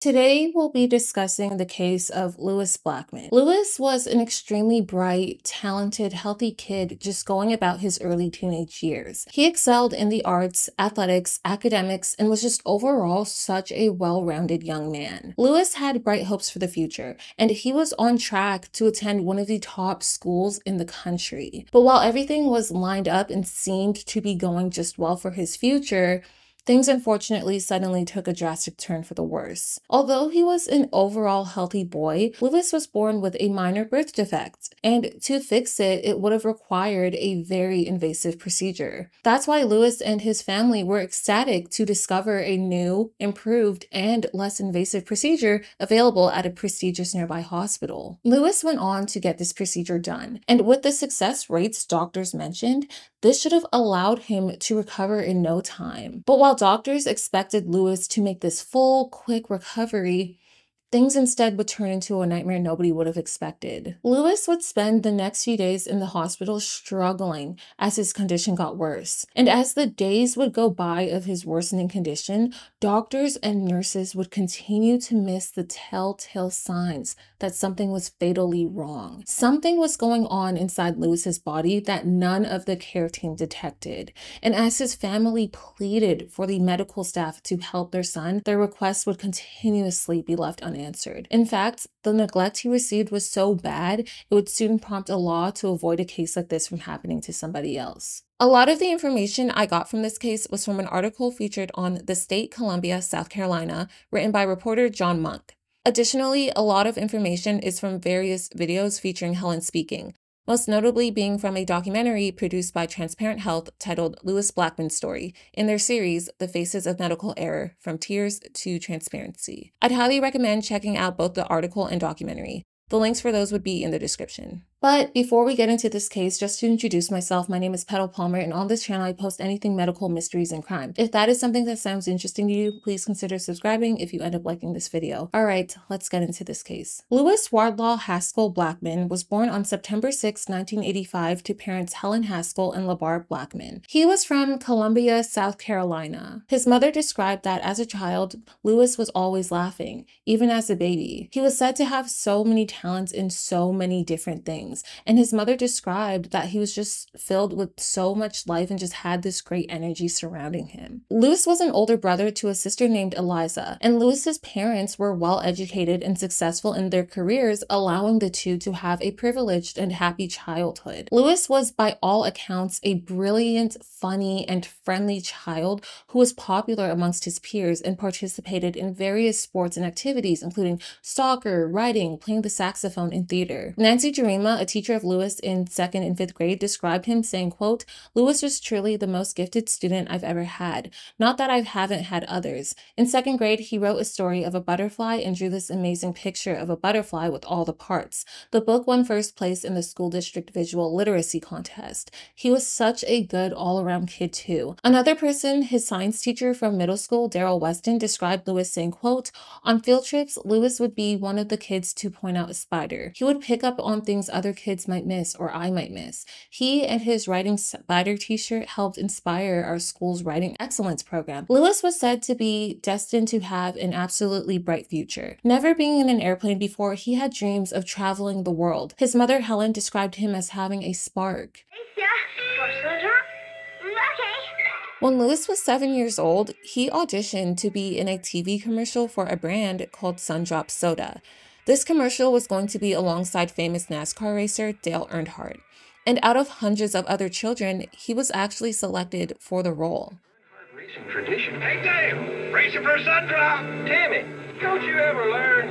Today, we'll be discussing the case of Lewis Blackman. Lewis was an extremely bright, talented, healthy kid just going about his early teenage years. He excelled in the arts, athletics, academics, and was just overall such a well-rounded young man. Lewis had bright hopes for the future, and he was on track to attend one of the top schools in the country. But while everything was lined up and seemed to be going just well for his future, things unfortunately suddenly took a drastic turn for the worse. Although he was an overall healthy boy, Lewis was born with a minor birth defect, and to fix it, it would have required a very invasive procedure. That's why Lewis and his family were ecstatic to discover a new, improved, and less invasive procedure available at a prestigious nearby hospital. Lewis went on to get this procedure done, and with the success rates doctors mentioned, this should have allowed him to recover in no time. But while doctors expected Lewis to make this full, quick recovery, things instead would turn into a nightmare nobody would have expected. Lewis would spend the next few days in the hospital struggling as his condition got worse. And as the days would go by of his worsening condition, doctors and nurses would continue to miss the telltale signs that something was fatally wrong. Something was going on inside Lewis's body that none of the care team detected. And as his family pleaded for the medical staff to help their son, their requests would continuously be left unanswered. In fact, the neglect he received was so bad, it would soon prompt a law to avoid a case like this from happening to somebody else. A lot of the information I got from this case was from an article featured on The State Columbia, South Carolina, written by reporter John Monk. Additionally, a lot of information is from various videos featuring Helen speaking, most notably being from a documentary produced by Transparent Health titled Lewis Blackman's Story in their series, The Faces of Medical Error, From Tears to Transparency. I'd highly recommend checking out both the article and documentary. The links for those would be in the description. But before we get into this case, just to introduce myself, my name is Petal Palmer, and on this channel I post anything medical, mysteries, and crime. If that is something that sounds interesting to you, please consider subscribing if you end up liking this video. Alright, let's get into this case. Lewis Wardlaw Haskell Blackman was born on September 6, 1985 to parents Helen Haskell and Labar Blackman. He was from Columbia, South Carolina. His mother described that as a child, Lewis was always laughing, even as a baby. He was said to have so many talents in so many different things. And his mother described that he was just filled with so much life and just had this great energy surrounding him. Lewis was an older brother to a sister named Eliza, and Lewis's parents were well educated and successful in their careers, allowing the two to have a privileged and happy childhood. Lewis was by all accounts a brilliant, funny, and friendly child who was popular amongst his peers and participated in various sports and activities, including soccer, writing, playing the saxophone, and theater. Nancy Jarima, a teacher of Lewis in 2nd and 5th grade, described him saying, quote, "Lewis was truly the most gifted student I've ever had. Not that I haven't had others. In 2nd grade, he wrote a story of a butterfly and drew this amazing picture of a butterfly with all the parts. The book won first place in the school district visual literacy contest. He was such a good all-around kid too." Another person, his science teacher from middle school, Daryl Weston, described Lewis saying, quote, "On field trips, Lewis would be one of the kids to point out a spider. He would pick up on things other kids might miss or I might miss. He and his writing spider t-shirt helped inspire our school's writing excellence program." Lewis was said to be destined to have an absolutely bright future. Never being in an airplane before, he had dreams of traveling the world. His mother, Helen, described him as having a spark. When Lewis was 7 years old, he auditioned to be in a TV commercial for a brand called Sundrop Soda. This commercial was going to be alongside famous NASCAR racer Dale Earnhardt. And out of hundreds of other children, he was actually selected for the role. Racing tradition. Hey Dale, racing for Sundrop. Tammy, don't you ever learn?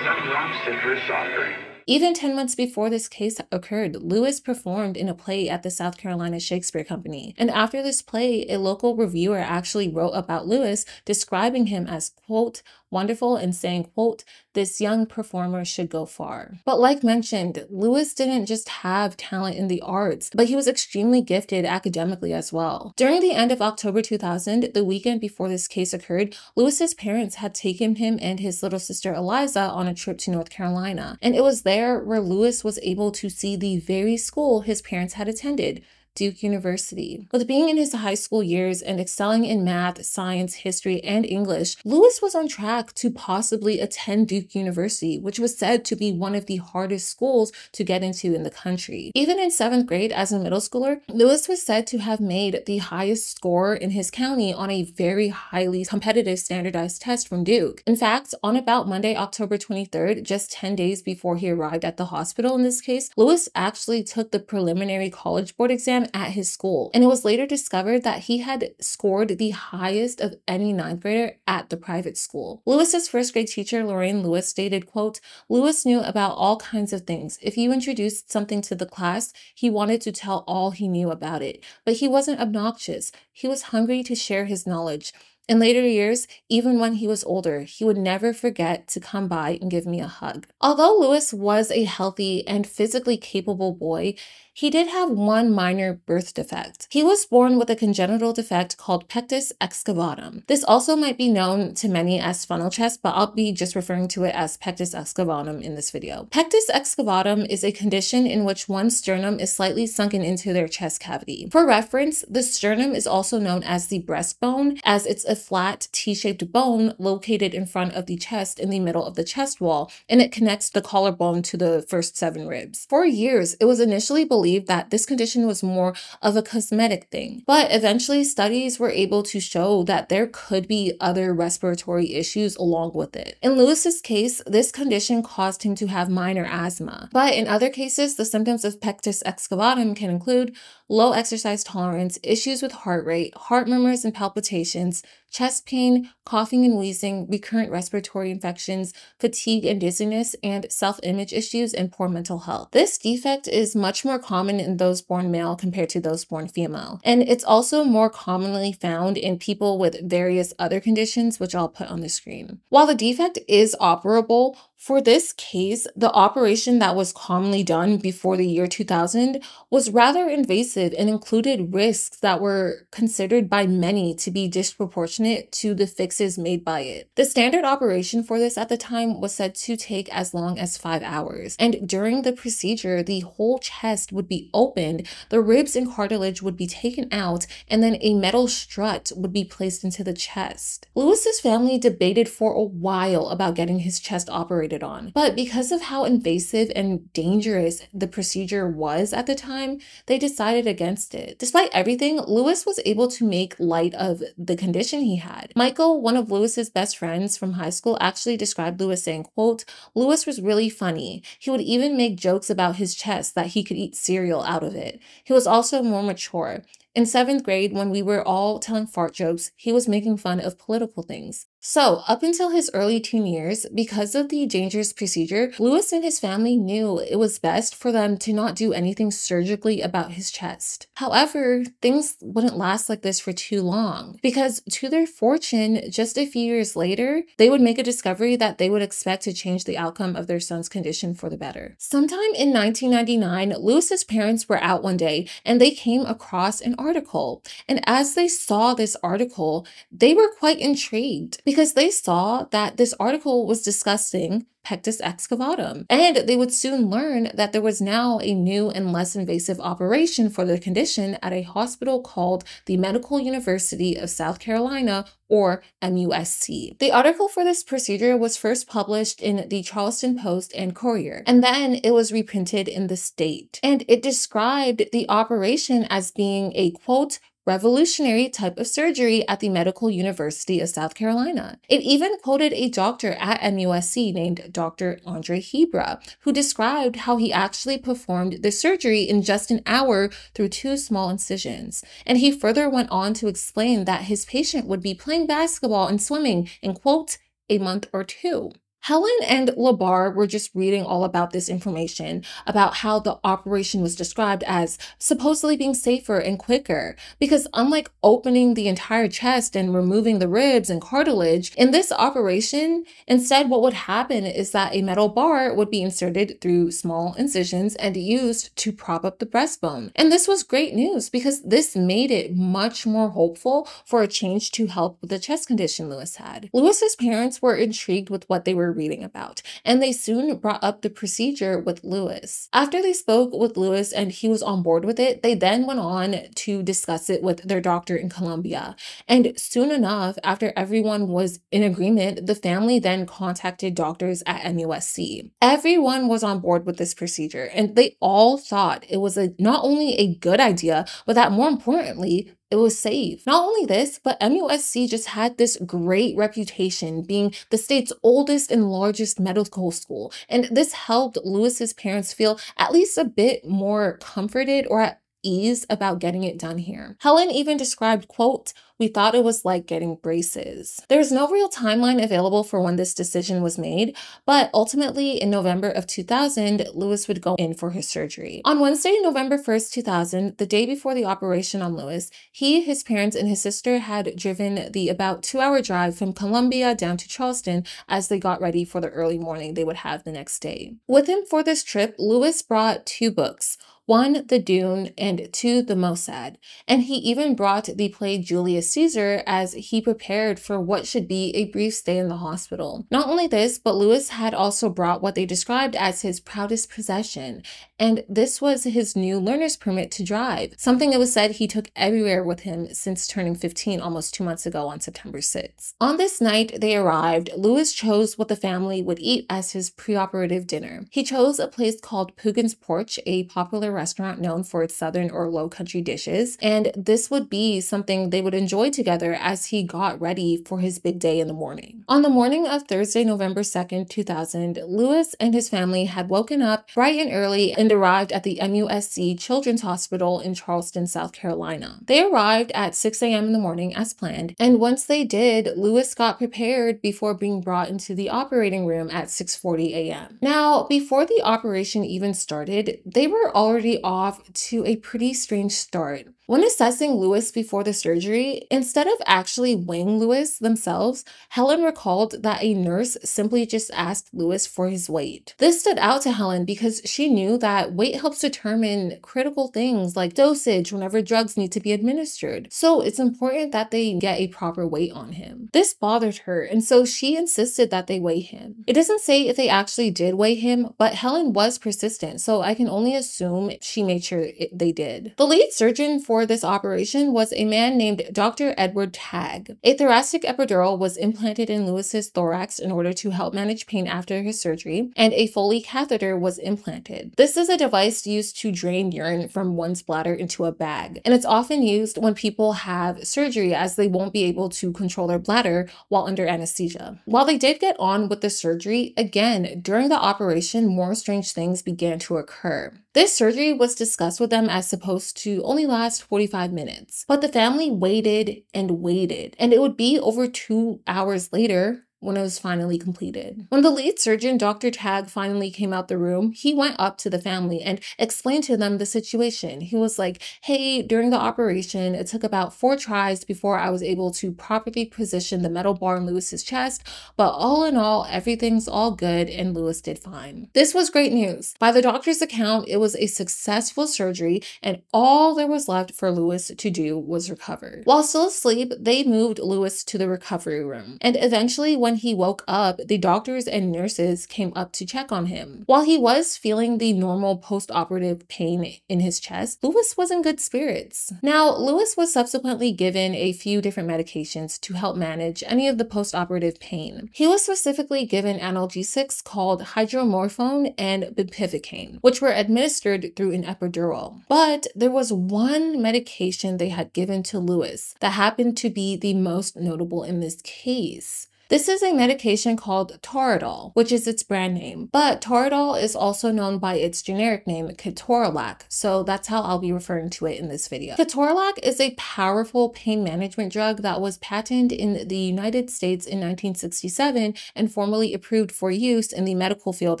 Sundrop citrus soft drink. Even 10 months before this case occurred, Lewis performed in a play at the South Carolina Shakespeare Company. And after this play, a local reviewer actually wrote about Lewis, describing him as, quote, "wonderful," and saying, quote, "this young performer should go far." But like mentioned, Lewis didn't just have talent in the arts, but he was extremely gifted academically as well. During the end of October 2000, the weekend before this case occurred, Lewis's parents had taken him and his little sister Eliza on a trip to North Carolina. And it was there where Lewis was able to see the very school his parents had attended, Duke University. With being in his high school years and excelling in math, science, history, and English, Lewis was on track to possibly attend Duke University, which was said to be one of the hardest schools to get into in the country. Even in 7th grade as a middle schooler, Lewis was said to have made the highest score in his county on a very highly competitive standardized test from Duke. In fact, on about Monday, October 23rd, just 10 days before he arrived at the hospital in this case, Lewis actually took the preliminary college board exam at his school, and it was later discovered that he had scored the highest of any 9th grader at the private school. Lewis's 1st grade teacher, Lorraine Lewis, stated, quote, "Lewis knew about all kinds of things. If you introduced something to the class, he wanted to tell all he knew about it. But he wasn't obnoxious. He was hungry to share his knowledge. In later years, even when he was older, he would never forget to come by and give me a hug." Although Lewis was a healthy and physically capable boy, he did have one minor birth defect. He was born with a congenital defect called Pectus Excavatum. This also might be known to many as funnel chest, but I'll be just referring to it as Pectus Excavatum in this video. Pectus Excavatum is a condition in which one sternum is slightly sunken into their chest cavity. For reference, the sternum is also known as the breastbone, as it's a flat T-shaped bone located in front of the chest in the middle of the chest wall, and it connects the collarbone to the first 7 ribs. For years, it was initially believed that this condition was more of a cosmetic thing, but eventually studies were able to show that there could be other respiratory issues along with it. In Lewis's case, this condition caused him to have minor asthma, but in other cases, the symptoms of Pectus Excavatum can include low exercise tolerance, issues with heart rate, heart murmurs and palpitations, chest pain, coughing and wheezing, recurrent respiratory infections, fatigue and dizziness, and self-image issues and poor mental health. This defect is much more common in those born male compared to those born female, and it's also more commonly found in people with various other conditions, which I'll put on the screen. While the defect is operable, for this case, the operation that was commonly done before the year 2000 was rather invasive and included risks that were considered by many to be disproportionate to the fixes made by it. The standard operation for this at the time was said to take as long as 5 hours, and during the procedure, the whole chest would be opened, the ribs and cartilage would be taken out, and then a metal strut would be placed into the chest. Lewis's family debated for a while about getting his chest operated on, but because of how invasive and dangerous the procedure was at the time, they decided against it. Despite everything, Lewis was able to make light of the condition he had. Michael, one of Lewis's best friends from high school, actually described Lewis saying, quote, "Lewis was really funny. He would even make jokes about his chest that he could eat cereal out of it. He was also more mature. In 7th grade, when we were all telling fart jokes, he was making fun of political things." So, up until his early teen years, because of the dangerous procedure, Lewis and his family knew it was best for them to not do anything surgically about his chest. However, things wouldn't last like this for too long, because to their fortune, just a few years later, they would make a discovery that they would expect to change the outcome of their son's condition for the better. Sometime in 1999, Lewis's parents were out one day and they came across an article. And as they saw this article, they were quite intrigued, because they saw that this article was discussing Pectus Excavatum, and they would soon learn that there was now a new and less invasive operation for the condition at a hospital called the Medical University of South Carolina, or MUSC. The article for this procedure was first published in the Charleston Post and Courier, and then it was reprinted in The State. And it described the operation as being a, quote, revolutionary type of surgery at the Medical University of South Carolina. It even quoted a doctor at MUSC named Dr. Andre Hebra, who described how he actually performed the surgery in just an hour through 2 small incisions. And he further went on to explain that his patient would be playing basketball and swimming in, quote, a month or 2. Helen and Labar were just reading all about this information, about how the operation was described as supposedly being safer and quicker, because unlike opening the entire chest and removing the ribs and cartilage, in this operation, instead what would happen is that a metal bar would be inserted through small incisions and used to prop up the breastbone. And this was great news, because this made it much more hopeful for a change to help with the chest condition Lewis had. Lewis's parents were intrigued with what they were ever reading about, and they soon brought up the procedure with Lewis. After they spoke with Lewis and he was on board with it, they then went on to discuss it with their doctor in Colombia. And soon enough, after everyone was in agreement, the family then contacted doctors at MUSC. Everyone was on board with this procedure, and they all thought it was not only a good idea, but that more importantly, it was safe. Not only this, but MUSC just had this great reputation being the state's oldest and largest medical school. And this helped Lewis's parents feel at least a bit more comforted or at ease about getting it done here. Helen even described, quote, "We thought it was like getting braces." There's no real timeline available for when this decision was made, but ultimately in November of 2000, Lewis would go in for his surgery. On Wednesday, November 1st, 2000, the day before the operation on Lewis, he, his parents, and his sister had driven the about 2-hour drive from Columbia down to Charleston as they got ready for the early morning they would have the next day. With him for this trip, Lewis brought 2 books. 1, The Dune, and 2, The Mossad. And he even brought the play Julius Caesar as he prepared for what should be a brief stay in the hospital. Not only this, but Lewis had also brought what they described as his proudest possession, and this was his new learner's permit to drive, something it was said he took everywhere with him since turning 15 almost 2 months ago on September 6th. On this night they arrived, Lewis chose what the family would eat as his preoperative dinner. He chose a place called Pugin's Porch, a popular restaurant known for its southern or low country dishes, and this would be something they would enjoy together as he got ready for his big day in the morning. On the morning of Thursday, November 2nd, 2000, Lewis and his family had woken up bright and early and arrived at the MUSC Children's Hospital in Charleston, South Carolina. They arrived at 6 a.m. in the morning as planned, and once they did, Lewis got prepared before being brought into the operating room at 6:40 a.m. Now, before the operation even started, they were already off to a pretty strange start. When assessing Lewis before the surgery, instead of actually weighing Lewis themselves, Helen recalled that a nurse simply just asked Lewis for his weight. This stood out to Helen because she knew that weight helps determine critical things like dosage whenever drugs need to be administered. So it's important that they get a proper weight on him. This bothered her, and so she insisted that they weigh him. It doesn't say if they actually did weigh him, but Helen was persistent, so I can only assume she made sure they did. The lead surgeon for this operation was a man named Dr. Edward Tagge. A thoracic epidural was implanted in Lewis's thorax in order to help manage pain after his surgery, and a Foley catheter was implanted. This is a device used to drain urine from one's bladder into a bag, and it's often used when people have surgery as they won't be able to control their bladder while under anesthesia. While they did get on with the surgery, again, during the operation, more strange things began to occur. This surgery was discussed with them as supposed to only last 45 minutes, but the family waited and waited, and it would be over 2 hours later when it was finally completed. When the lead surgeon, Dr. Tagge, finally came out the room, he went up to the family and explained to them the situation. He was like, "Hey, during the operation, it took about 4 tries before I was able to properly position the metal bar in Lewis's chest, but all in all, everything's all good and Lewis did fine." This was great news. By the doctor's account, it was a successful surgery and all there was left for Lewis to do was recover. While still asleep, they moved Lewis to the recovery room, and eventually when he woke up, the doctors and nurses came up to check on him. While he was feeling the normal post-operative pain in his chest, Lewis was in good spirits. Now, Lewis was subsequently given a few different medications to help manage any of the post-operative pain. He was specifically given analgesics called hydromorphone and bupivacaine, which were administered through an epidural. But there was one medication they had given to Lewis that happened to be the most notable in this case. This is a medication called Torodal, which is its brand name, but Torodal is also known by its generic name, Ketorolac, so that's how I'll be referring to it in this video. Ketorolac is a powerful pain management drug that was patented in the United States in 1967 and formally approved for use in the medical field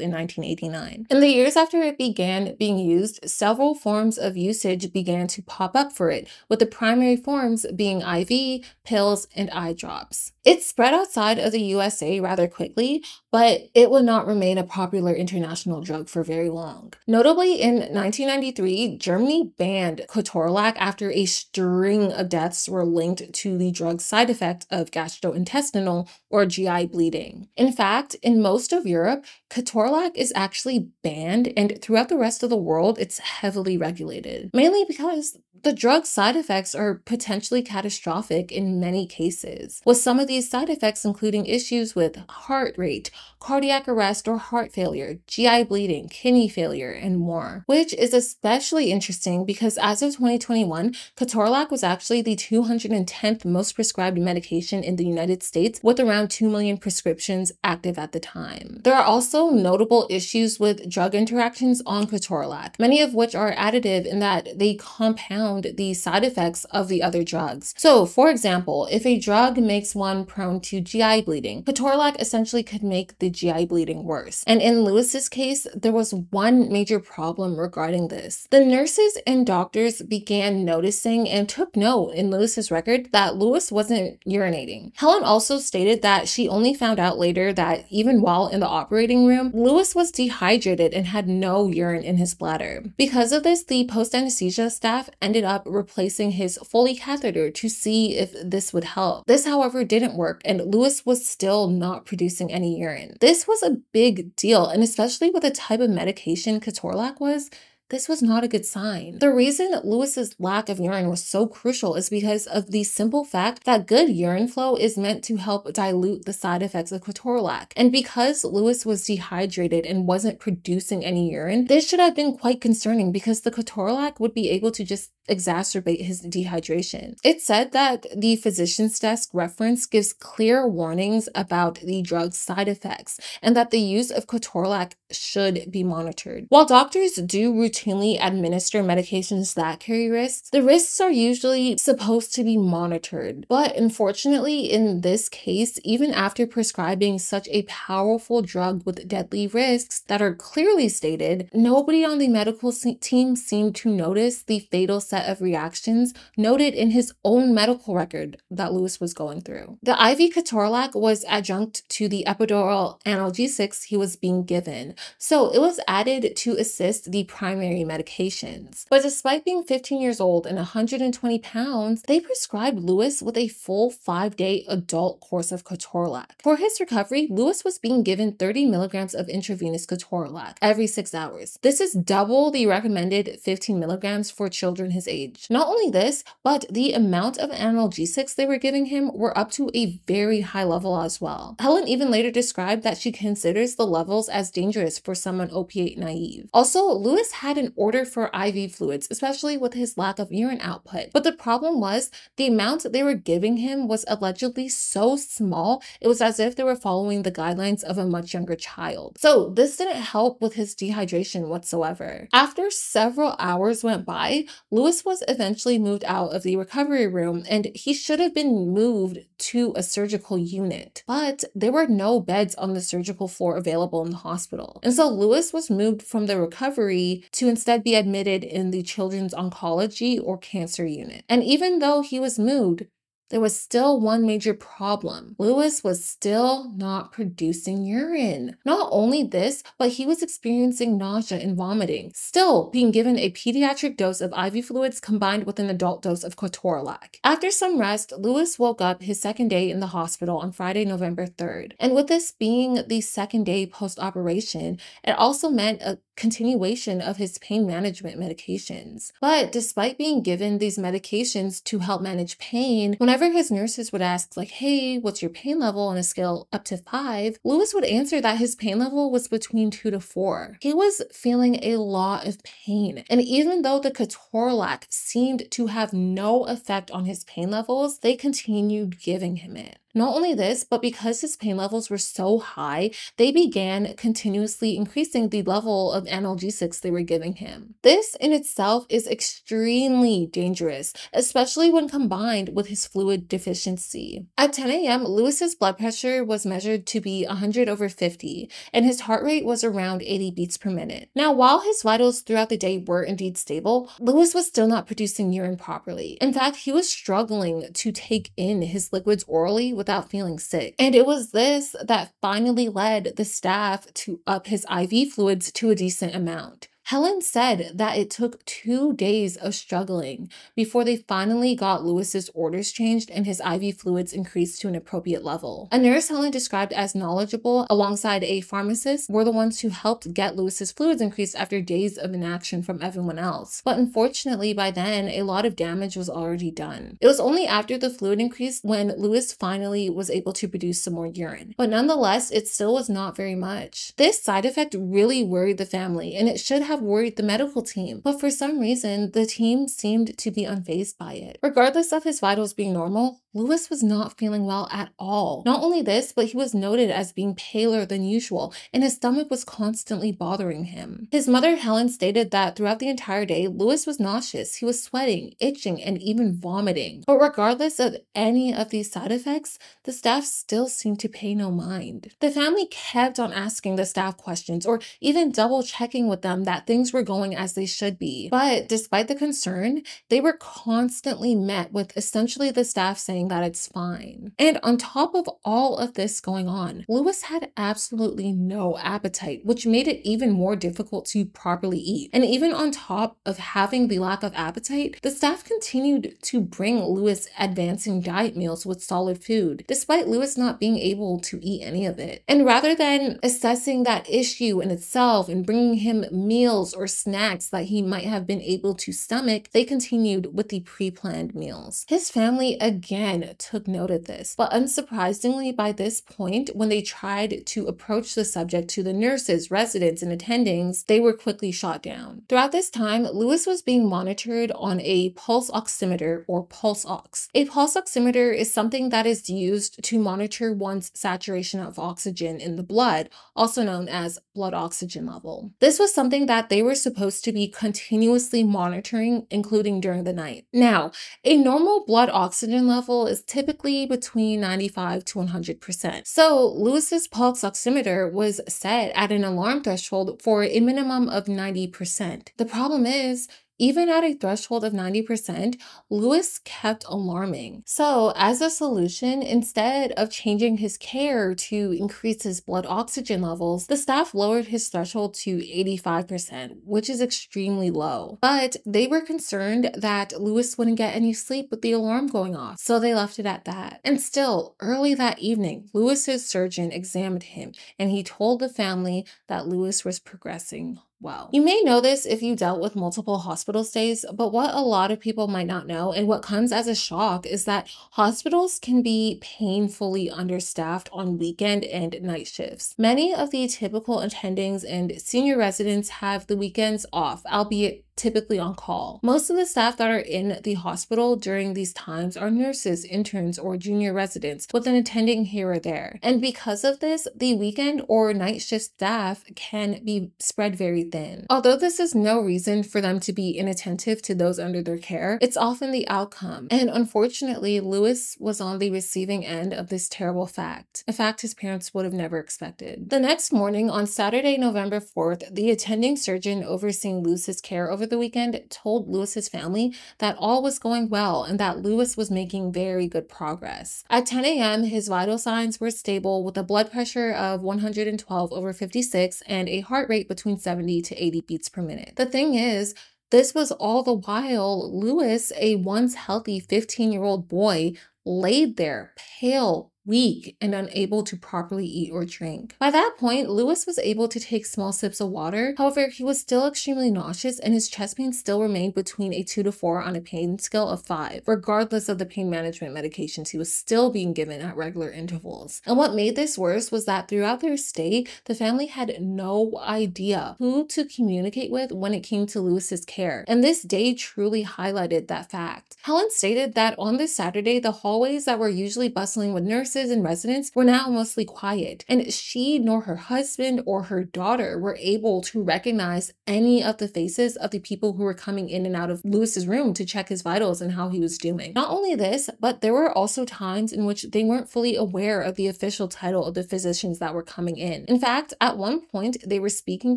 in 1989. In the years after it began being used, several forms of usage began to pop up for it, with the primary forms being IV, pills, and eye drops. It spread outside of the USA rather quickly, but it would not remain a popular international drug for very long. Notably, in 1993, Germany banned Ketorolac after a string of deaths were linked to the drug's side effect of gastrointestinal or GI bleeding. In fact, in most of Europe, Ketorolac is actually banned, and throughout the rest of the world, it's heavily regulated, mainly because the drug's side effects are potentially catastrophic in many cases, with some of these side effects including issues with heart rate, cardiac arrest or heart failure, GI bleeding, kidney failure, and more. Which is especially interesting because as of 2021, Ketorolac was actually the 210th most prescribed medication in the United States, with around 2 million prescriptions active at the time. There are also notable issues with drug interactions on Ketorolac, many of which are additive in that they compound the side effects of the other drugs. So, for example, if a drug makes one prone to GI bleeding, Ketorolac essentially could make the GI bleeding worse. And in Lewis's case, there was one major problem regarding this. The nurses and doctors began noticing and took note in Lewis's record that Lewis wasn't urinating. Helen also stated that she only found out later that even while in the operating room, Lewis was dehydrated and had no urine in his bladder. Because of this, the post-anesthesia staff ended up replacing his Foley catheter to see if this would help. This, however, didn't work, and Lewis was still not producing any urine. This was a big deal, and especially with the type of medication Ketorolac was, this was not a good sign. The reason Lewis's lack of urine was so crucial is because of the simple fact that good urine flow is meant to help dilute the side effects of Ketorolac. And because Lewis was dehydrated and wasn't producing any urine, this should have been quite concerning because the Ketorolac would be able to just exacerbate his dehydration. It's said that the physician's desk reference gives clear warnings about the drug's side effects and that the use of Ketorolac should be monitored. While doctors do routinely administer medications that carry risks, the risks are usually supposed to be monitored. But unfortunately, in this case, even after prescribing such a powerful drug with deadly risks that are clearly stated, nobody on the medical team seemed to notice the fatal set of reactions noted in his own medical record that Lewis was going through. The IV Ketorolac was adjunct to the epidural analgesics he was being given, so it was added to assist the primary medications. But despite being 15 years old and 120 pounds, they prescribed Lewis with a full 5-day adult course of Ketorolac. For his recovery, Lewis was being given 30 milligrams of intravenous Ketorolac every 6 hours. This is double the recommended 15 milligrams for children his age. Not only this, but the amount of analgesics they were giving him were up to a very high level as well. Helen even later described that she considers the levels as dangerous for someone opiate naive. Also, Lewis had an order for IV fluids, especially with his lack of urine output. But the problem was the amount they were giving him was allegedly so small, it was as if they were following the guidelines of a much younger child. So this didn't help with his dehydration whatsoever. After several hours went by, Lewis was eventually moved out of the recovery room and he should have been moved to a surgical unit. But there were no beds on the surgical floor available in the hospital. And so Lewis was moved from the recovery to instead be admitted in the children's oncology or cancer unit. And even though he was moved, there was still one major problem. Lewis was still not producing urine. Not only this, but he was experiencing nausea and vomiting, still being given a pediatric dose of IV fluids combined with an adult dose of Ketorolac. After some rest, Lewis woke up his second day in the hospital on Friday, November 3rd. And with this being the second day post-operation, it also meant a continuation of his pain management medications. But despite being given these medications to help manage pain, whenever his nurses would ask like, hey, what's your pain level on a scale up to 5, Lewis would answer that his pain level was between 2 to 4. He was feeling a lot of pain. And even though the Ketorolac seemed to have no effect on his pain levels, they continued giving him it. Not only this, but because his pain levels were so high, they began continuously increasing the level of analgesics they were giving him. This in itself is extremely dangerous, especially when combined with his fluid deficiency. At 10 a.m., Lewis's blood pressure was measured to be 100/50, and his heart rate was around 80 beats per minute. Now, while his vitals throughout the day were indeed stable, Lewis was still not producing urine properly. In fact, he was struggling to take in his liquids orally without feeling sick. And it was this that finally led the staff to up his IV fluids to a decent amount. Helen said that it took 2 days of struggling before they finally got Lewis's orders changed and his IV fluids increased to an appropriate level. A nurse Helen described as knowledgeable alongside a pharmacist were the ones who helped get Lewis's fluids increased after days of inaction from everyone else. But unfortunately, by then, a lot of damage was already done. It was only after the fluid increased when Lewis finally was able to produce some more urine. But nonetheless, it still was not very much. This side effect really worried the family, and it should have worried the medical team, but for some reason, the team seemed to be unfazed by it. Regardless of his vitals being normal, Lewis was not feeling well at all. Not only this, but he was noted as being paler than usual, and his stomach was constantly bothering him. His mother, Helen, stated that throughout the entire day, Lewis was nauseous, he was sweating, itching, and even vomiting. But regardless of any of these side effects, the staff still seemed to pay no mind. The family kept on asking the staff questions, or even double checking with them that things were going as they should be. But despite the concern, they were constantly met with essentially the staff saying that it's fine. And on top of all of this going on, Lewis had absolutely no appetite, which made it even more difficult to properly eat. And even on top of having the lack of appetite, the staff continued to bring Lewis advancing diet meals with solid food, despite Lewis not being able to eat any of it. And rather than assessing that issue in itself and bringing him meals or snacks that he might have been able to stomach, they continued with the pre-planned meals. His family again took note of this, but unsurprisingly, by this point, when they tried to approach the subject to the nurses, residents, and attendings, they were quickly shot down. Throughout this time, Lewis was being monitored on a pulse oximeter or pulse ox. A pulse oximeter is something that is used to monitor one's saturation of oxygen in the blood, also known as blood oxygen level. This was something that they were supposed to be continuously monitoring, including during the night. Now, a normal blood oxygen level is typically between 95 to 100%. So Lewis's pulse oximeter was set at an alarm threshold for a minimum of 90%. The problem is, even at a threshold of 90%, Lewis kept alarming. So as a solution, instead of changing his care to increase his blood oxygen levels, the staff lowered his threshold to 85%, which is extremely low. But they were concerned that Lewis wouldn't get any sleep with the alarm going off, so they left it at that. And still, early that evening, Lewis's surgeon examined him, and he told the family that Lewis was progressing well. You may know this if you dealt with multiple hospital stays, but what a lot of people might not know and what comes as a shock is that hospitals can be painfully understaffed on weekend and night shifts. Many of the typical attendings and senior residents have the weekends off, albeit typically on call. Most of the staff that are in the hospital during these times are nurses, interns, or junior residents with an attending here or there. And because of this, the weekend or night shift staff can be spread very thin. Although this is no reason for them to be inattentive to those under their care, it's often the outcome. And unfortunately, Lewis was on the receiving end of this terrible fact, a fact his parents would have never expected. The next morning, on Saturday, November 4th, the attending surgeon overseeing Lewis's care over the weekend told Lewis's family that all was going well and that Lewis was making very good progress. At 10 a.m., his vital signs were stable with a blood pressure of 112/56 and a heart rate between 70 to 80 beats per minute. The thing is, this was all the while Lewis, a once healthy 15-year-old boy, laid there, pale, weak, and unable to properly eat or drink. By that point, Lewis was able to take small sips of water. However, he was still extremely nauseous and his chest pain still remained between a 2 to 4 on a pain scale of 5. Regardless of the pain management medications he was still being given at regular intervals. And what made this worse was that throughout their stay, the family had no idea who to communicate with when it came to Lewis's care. And this day truly highlighted that fact. Helen stated that on this Saturday, the hallways that were usually bustling with nurses and residents were now mostly quiet, and she nor her husband or her daughter were able to recognize any of the faces of the people who were coming in and out of Lewis's room to check his vitals and how he was doing. Not only this, but there were also times in which they weren't fully aware of the official title of the physicians that were coming in. In fact, at one point, they were speaking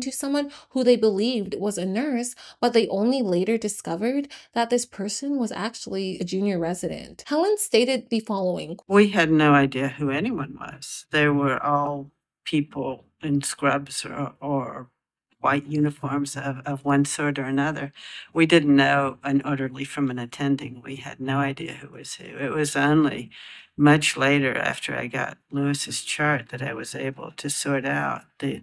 to someone who they believed was a nurse, but they only later discovered that this person was actually a junior resident. Helen stated the following. We had no idea who anyone was. They were all people in scrubs or white uniforms of one sort or another. We didn't know an orderly from an attending. We had no idea who was who. It was only much later, after I got Lewis's chart, that I was able to sort out the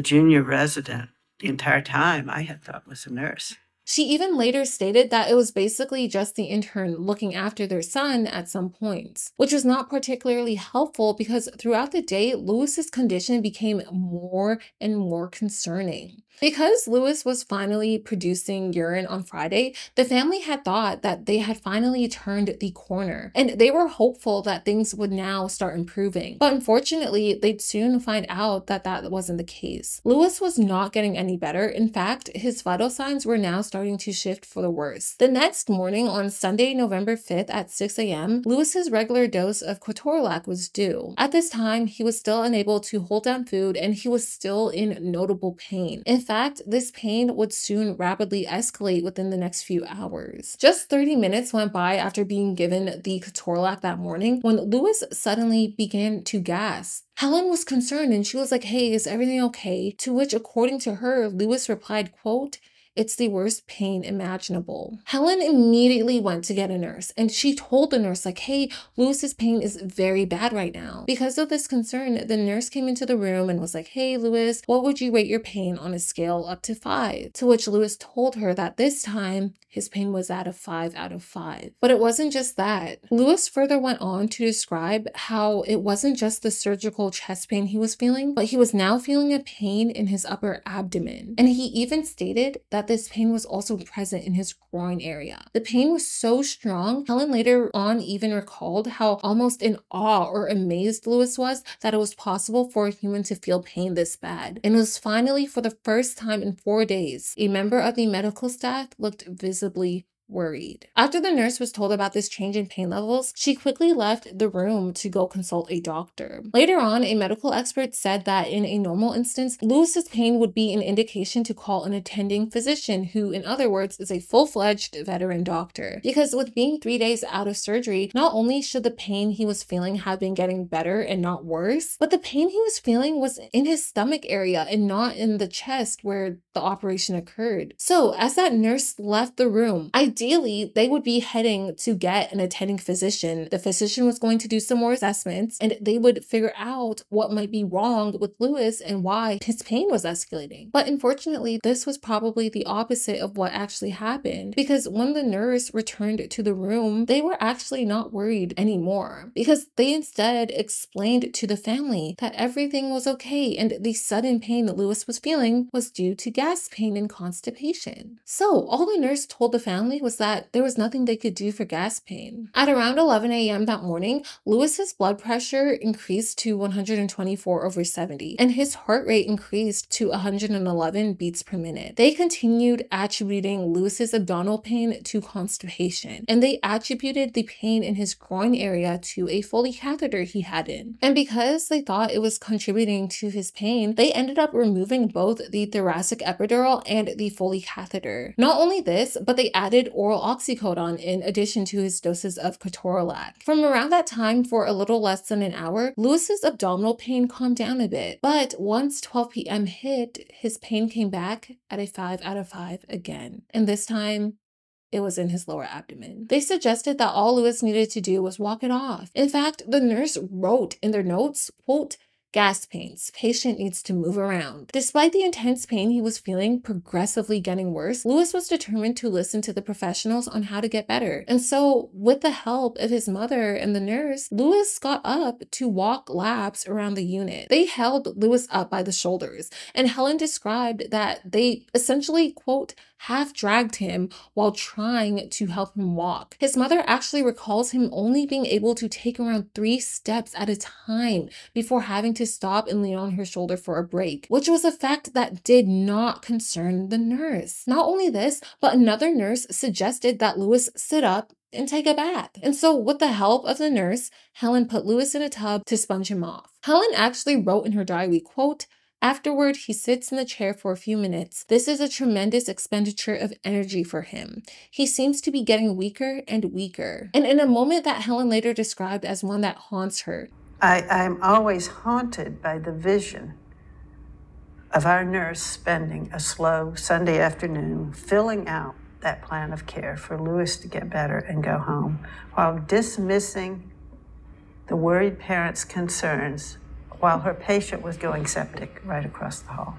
junior resident. The entire time I had thought was a nurse. She even later stated that it was basically just the intern looking after their son at some points, which was not particularly helpful because throughout the day, Lewis's condition became more and more concerning. Because Lewis was finally producing urine on Friday, the family had thought that they had finally turned the corner, and they were hopeful that things would now start improving. But unfortunately, they'd soon find out that that wasn't the case. Lewis was not getting any better. In fact, his vital signs were now starting to shift for the worse. The next morning, on Sunday, November 5th at 6 a.m., Lewis's regular dose of Ketorolac was due. At this time, he was still unable to hold down food, and he was still in notable pain. In fact, this pain would soon rapidly escalate within the next few hours. Just 30 minutes went by after being given the Ketorolac that morning when Lewis suddenly began to gasp. Helen was concerned and she was like, "Hey, is everything okay?" To which, according to her, Lewis replied, quote, "It's the worst pain imaginable." Helen immediately went to get a nurse, and she told the nurse, like, "Hey, Lewis's pain is very bad right now." Because of this concern, the nurse came into the room and was like, "Hey, Lewis, what would you rate your pain on a scale up to 5? To which Lewis told her that this time, his pain was at a 5 out of 5. But it wasn't just that. Lewis further went on to describe how it wasn't just the surgical chest pain he was feeling, but he was now feeling a pain in his upper abdomen. And he even stated that this pain was also present in his groin area. The pain was so strong, Helen later on even recalled how almost in awe or amazed Lewis was that it was possible for a human to feel pain this bad. And it was finally, for the first time in 4 days, a member of the medical staff looked visibly worried. After the nurse was told about this change in pain levels, she quickly left the room to go consult a doctor. Later on, a medical expert said that in a normal instance, Lewis's pain would be an indication to call an attending physician, who, in other words, is a full-fledged veteran doctor. Because with being 3 days out of surgery, not only should the pain he was feeling have been getting better and not worse, but the pain he was feeling was in his stomach area and not in the chest where the operation occurred. So, as that nurse left the room, ideally, they would be heading to get an attending physician. The physician was going to do some more assessments, and they would figure out what might be wrong with Lewis and why his pain was escalating. But unfortunately, this was probably the opposite of what actually happened, because when the nurse returned to the room, they were actually not worried anymore, because they instead explained to the family that everything was okay, and the sudden pain that Lewis was feeling was due to gas pain and constipation. So all the nurse told the family was that there was nothing they could do for gas pain. At around 11 a.m. that morning, Lewis's blood pressure increased to 124/70, and his heart rate increased to 111 beats per minute. They continued attributing Lewis's abdominal pain to constipation, and they attributed the pain in his groin area to a Foley catheter he had in. And because they thought it was contributing to his pain, they ended up removing both the thoracic epidural and the Foley catheter. Not only this, but they added oral oxycodone in addition to his doses of Ketorolac. From around that time, for a little less than an hour, Lewis's abdominal pain calmed down a bit. But once 12 p.m. hit, his pain came back at a 5 out of 5 again. And this time, it was in his lower abdomen. They suggested that all Lewis needed to do was walk it off. In fact, the nurse wrote in their notes, quote, "Gas pains. Patient needs to move around." Despite the intense pain he was feeling progressively getting worse, Lewis was determined to listen to the professionals on how to get better. And so, with the help of his mother and the nurse, Lewis got up to walk laps around the unit. They held Lewis up by the shoulders, and Helen described that they essentially, quote, half dragged him while trying to help him walk. His mother actually recalls him only being able to take around 3 steps at a time before having to stop and lean on her shoulder for a break, which was a fact that did not concern the nurse. Not only this, but another nurse suggested that Lewis sit up and take a bath. And so with the help of the nurse, Helen put Lewis in a tub to sponge him off. Helen actually wrote in her diary, quote, Afterward, he sits in the chair for a few minutes. This is a tremendous expenditure of energy for him. He seems to be getting weaker and weaker. And in a moment that Helen later described as one that haunts her, I'm always haunted by the vision of our nurse spending a slow Sunday afternoon filling out that plan of care for Lewis to get better and go home, while dismissing the worried parents' concerns while her patient was going septic right across the hall.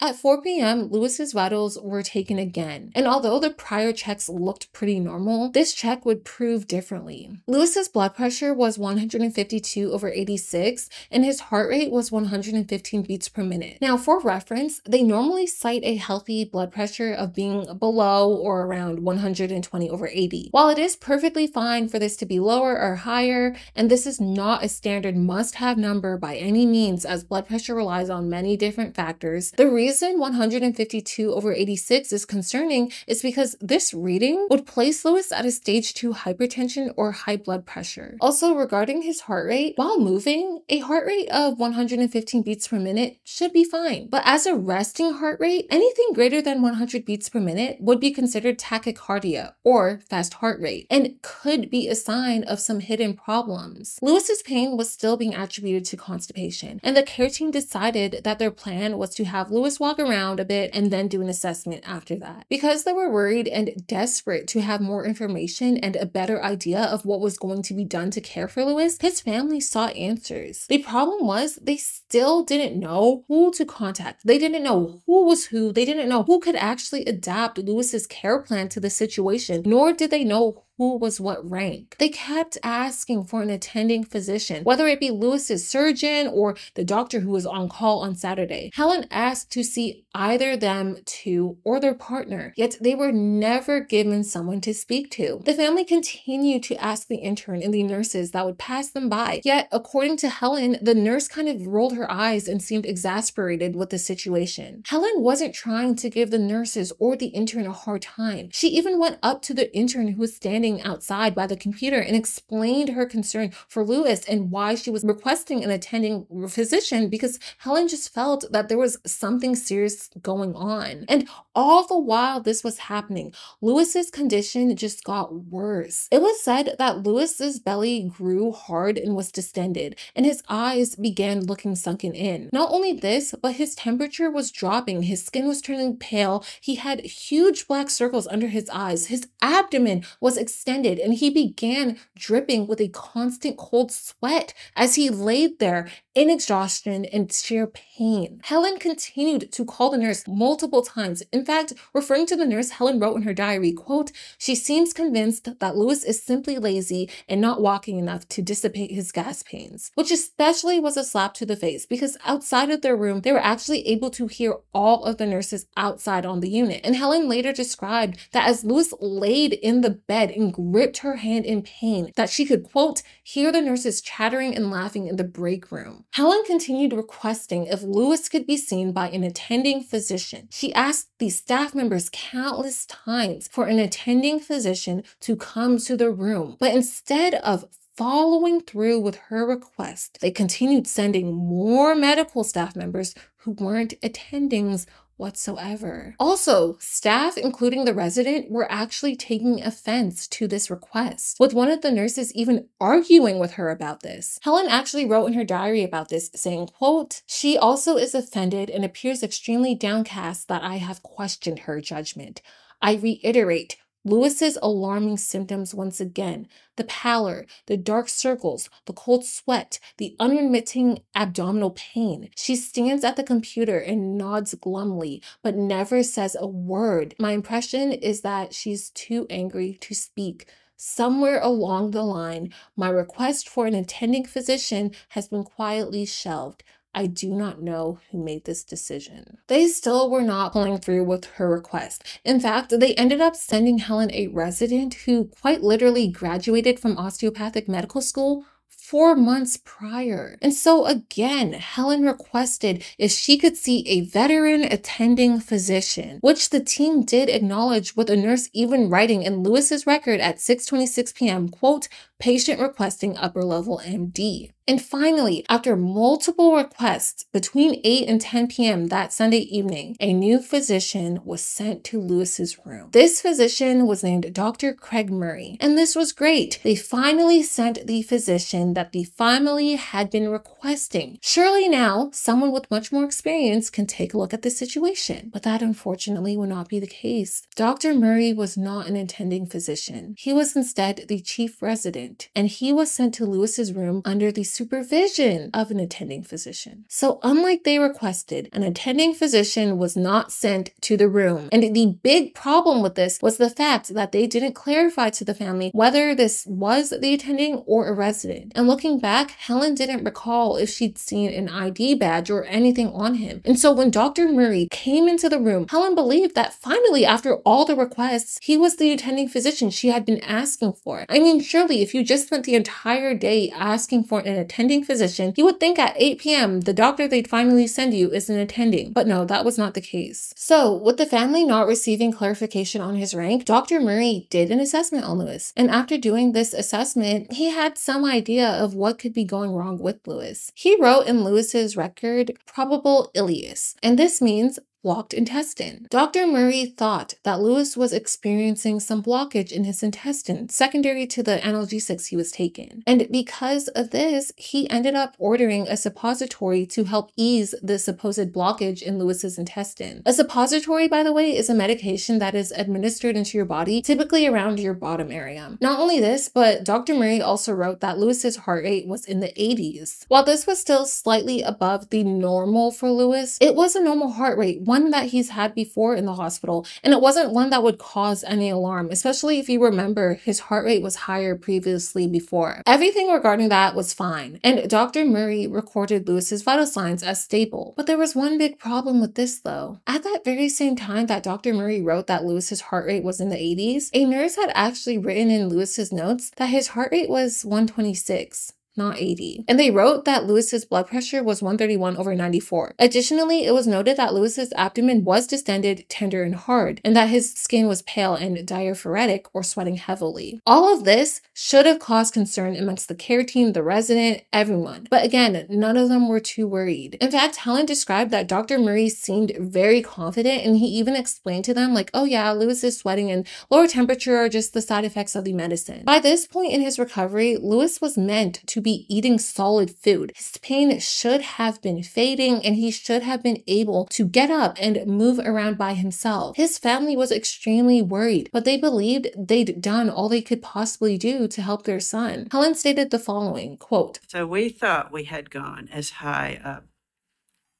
At 4 p.m., Lewis's vitals were taken again, and although the prior checks looked pretty normal, this check would prove differently. Lewis's blood pressure was 152/86, and his heart rate was 115 beats per minute. Now, for reference, they normally cite a healthy blood pressure of being below or around 120/80. While it is perfectly fine for this to be lower or higher, and this is not a standard must-have number by any means, as blood pressure relies on many different factors, the reason 152/86 is concerning is because this reading would place Lewis at a stage 2 hypertension or high blood pressure. Also, regarding his heart rate, while moving, a heart rate of 115 beats per minute should be fine. But as a resting heart rate, anything greater than 100 beats per minute would be considered tachycardia or fast heart rate and could be a sign of some hidden problems. Lewis's pain was still being attributed to constipation, and the care team decided that their plan was to have Lewis walk around a bit and then do an assessment after that. Because they were worried and desperate to have more information and a better idea of what was going to be done to care for Lewis, his family sought answers. The problem was they still didn't know who to contact. They didn't know who was who. They didn't know who could actually adapt Lewis's care plan to the situation, nor did they know who was what rank. They kept asking for an attending physician, whether it be Lewis's surgeon or the doctor who was on call on Saturday. Helen asked to see either them two or their partner, yet they were never given someone to speak to. The family continued to ask the intern and the nurses that would pass them by, yet according to Helen, the nurse kind of rolled her eyes and seemed exasperated with the situation. Helen wasn't trying to give the nurses or the intern a hard time. She even went up to the intern who was standing outside by the computer and explained her concern for Lewis and why she was requesting an attending physician, because Helen just felt that there was something serious going on. And all the while this was happening, Lewis's condition just got worse. It was said that Lewis's belly grew hard and was distended, and his eyes began looking sunken in. Not only this, but his temperature was dropping, his skin was turning pale, he had huge black circles under his eyes, his abdomen was extended, and he began dripping with a constant cold sweat as he laid there in exhaustion and sheer pain. Helen continued to call the nurse multiple times. In fact, referring to the nurse, Helen wrote in her diary, quote, "She seems convinced that Lewis is simply lazy and not walking enough to dissipate his gas pains," which especially was a slap to the face because outside of their room, they were actually able to hear all of the nurses outside on the unit. And Helen later described that as Lewis laid in the bed and gripped her hand in pain, that she could, quote, "hear the nurses chattering and laughing in the break room." Helen continued requesting if Lewis could be seen by an attending physician. She asked the staff members countless times for an attending physician to come to the room, but instead of following through with her request, they continued sending more medical staff members who weren't attendings whatsoever. Also, staff, including the resident, were actually taking offense to this request, with one of the nurses even arguing with her about this. Helen actually wrote in her diary about this, saying, quote, "She also is offended and appears extremely downcast that I have questioned her judgment. I reiterate, Lewis's alarming symptoms once again, the pallor, the dark circles, the cold sweat, the unremitting abdominal pain. She stands at the computer and nods glumly, but never says a word. My impression is that she's too angry to speak. Somewhere along the line, my request for an attending physician has been quietly shelved. I do not know who made this decision." They still were not pulling through with her request. In fact, they ended up sending Helen a resident who quite literally graduated from osteopathic medical school 4 months prior. And so again, Helen requested if she could see a veteran attending physician, which the team did acknowledge, with a nurse even writing in Lewis's record at 6:26 p.m., quote, patient requesting upper level MD. And finally, after multiple requests between 8 and 10 p.m. that Sunday evening, a new physician was sent to Lewis's room. This physician was named Dr. Craig Murray, and this was great. They finally sent the physician that the family had been requesting. Surely now, someone with much more experience can take a look at the situation. But that unfortunately would not be the case. Dr. Murray was not an attending physician. He was instead the chief resident, and he was sent to Lewis's room under the supervision of an attending physician. So unlike they requested, an attending physician was not sent to the room. And the big problem with this was the fact that they didn't clarify to the family whether this was the attending or a resident. And looking back, Helen didn't recall if she'd seen an ID badge or anything on him. And so when Dr. Murray came into the room, Helen believed that finally, after all the requests, he was the attending physician she had been asking for. I mean, surely if you just spent the entire day asking for an attending physician, you would think at 8 p.m. the doctor they'd finally send you is an attending. But no, that was not the case. So with the family not receiving clarification on his rank, Dr. Murray did an assessment on Lewis. And after doing this assessment, he had some idea of what could be going wrong with Lewis. He wrote in Lewis's record, probable ileus, and this means blocked intestine. Dr. Murray thought that Lewis was experiencing some blockage in his intestine, secondary to the analgesics he was taking. And because of this, he ended up ordering a suppository to help ease the supposed blockage in Lewis's intestine. A suppository, by the way, is a medication that is administered into your body, typically around your bottom area. Not only this, but Dr. Murray also wrote that Lewis's heart rate was in the 80s. While this was still slightly above the normal for Lewis, it was a normal heart rate, one that he's had before in the hospital, and it wasn't one that would cause any alarm, especially if you remember his heart rate was higher previously before. Everything regarding that was fine, and Dr. Murray recorded Lewis's vital signs as stable. But there was one big problem with this though. At that very same time that Dr. Murray wrote that Lewis's heart rate was in the 80s, a nurse had actually written in Lewis's notes that his heart rate was 126. Not 80. And they wrote that Lewis's blood pressure was 131/94. Additionally, it was noted that Lewis's abdomen was distended, tender, and hard, and that his skin was pale and diaphoretic or sweating heavily. All of this should have caused concern amongst the care team, the resident, everyone. But again, none of them were too worried. In fact, Helen described that Dr. Murray seemed very confident, and he even explained to them like, oh yeah, Lewis is sweating and lower temperature are just the side effects of the medicine. By this point in his recovery, Lewis was meant to be eating solid food. His pain should have been fading and he should have been able to get up and move around by himself. His family was extremely worried, but they believed they'd done all they could possibly do to help their son. Helen stated the following, quote, So we thought we had gone as high up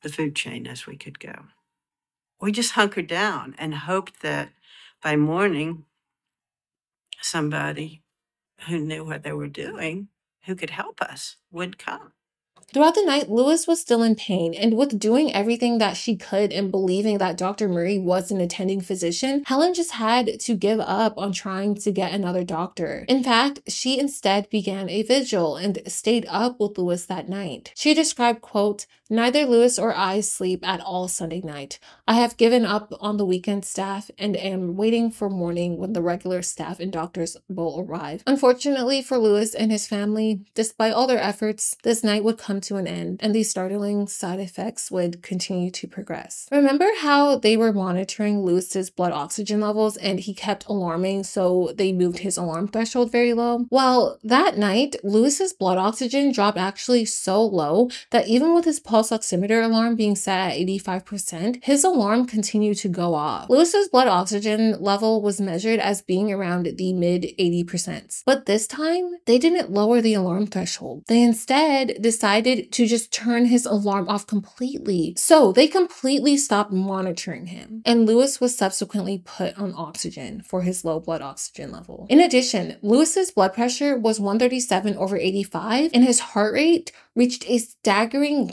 the food chain as we could go. We just hunkered down and hoped that by morning, somebody who knew what they were doing, who could help us, would come. Throughout the night, Lewis was still in pain, and with doing everything that she could and believing that Dr. Murray was an attending physician, Helen just had to give up on trying to get another doctor. In fact, she instead began a vigil and stayed up with Lewis that night. She described, quote, neither Lewis or I sleep at all Sunday night. I have given up on the weekend staff and am waiting for morning when the regular staff and doctors will arrive. Unfortunately for Lewis and his family, despite all their efforts, this night would come to an end and these startling side effects would continue to progress. Remember how they were monitoring Lewis's blood oxygen levels and he kept alarming, so they moved his alarm threshold very low? Well, that night, Lewis's blood oxygen dropped actually so low that even with his pulse oximeter alarm being set at 85%, his alarm continued to go off. Lewis's blood oxygen level was measured as being around the mid 80%. But this time, they didn't lower the alarm threshold. They instead decided to just turn his alarm off completely. So they completely stopped monitoring him. And Lewis was subsequently put on oxygen for his low blood oxygen level. In addition, Lewis's blood pressure was 137/85 and his heart rate reached a staggering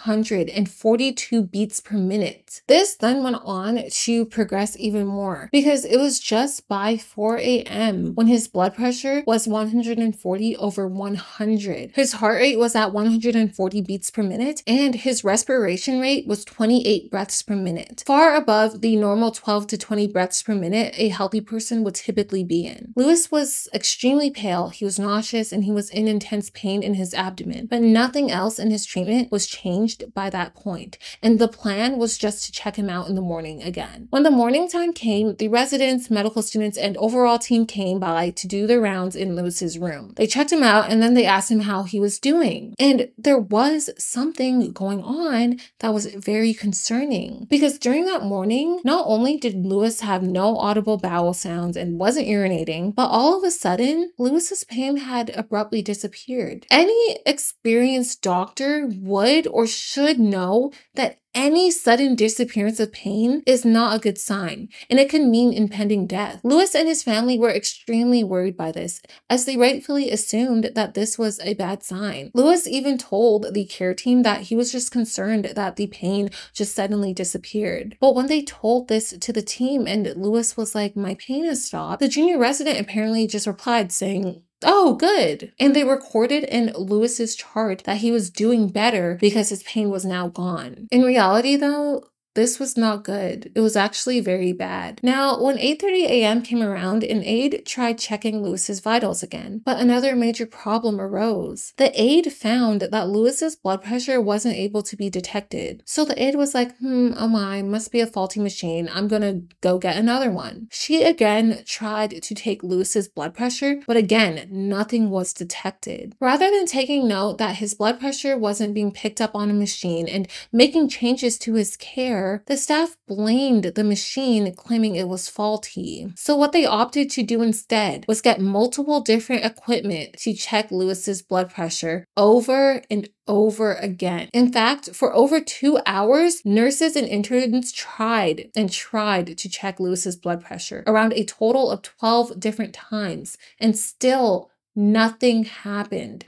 142 beats per minute. This then went on to progress even more because it was just by 4 a.m. when his blood pressure was 140/100. His heart rate was at 140 beats per minute and his respiration rate was 28 breaths per minute, far above the normal 12 to 20 breaths per minute a healthy person would typically be in. Lewis was extremely pale, he was nauseous, and he was in intense pain in his abdomen, but nothing else in his treatment was changed by that point, and the plan was just to check him out in the morning again. When the morning time came, the residents, medical students, and overall team came by to do their rounds in Lewis's room. They checked him out and then they asked him how he was doing. And there was something going on that was very concerning because during that morning, not only did Lewis have no audible bowel sounds and wasn't urinating, but all of a sudden, Lewis's pain had abruptly disappeared. Any experienced doctor would or should know that any sudden disappearance of pain is not a good sign, and it can mean impending death. Lewis and his family were extremely worried by this, as they rightfully assumed that this was a bad sign. Lewis even told the care team that he was just concerned that the pain just suddenly disappeared. But when they told this to the team and Lewis was like, "My pain has stopped," the junior resident apparently just replied saying, "Oh, good." And they recorded in Lewis's chart that he was doing better because his pain was now gone. In reality, though, this was not good. It was actually very bad. Now, when 8:30 a.m. came around, an aide tried checking Lewis's vitals again, but another major problem arose. The aide found that Lewis's blood pressure wasn't able to be detected. So the aide was like, oh my, must be a faulty machine. I'm gonna go get another one. She again tried to take Lewis's blood pressure, but again, nothing was detected. Rather than taking note that his blood pressure wasn't being picked up on a machine and making changes to his care, the staff blamed the machine, claiming it was faulty. So what they opted to do instead was get multiple different equipment to check Lewis's blood pressure over and over again. In fact, for over 2 hours, nurses and interns tried to check Lewis's blood pressure around a total of 12 different times, and still nothing happened.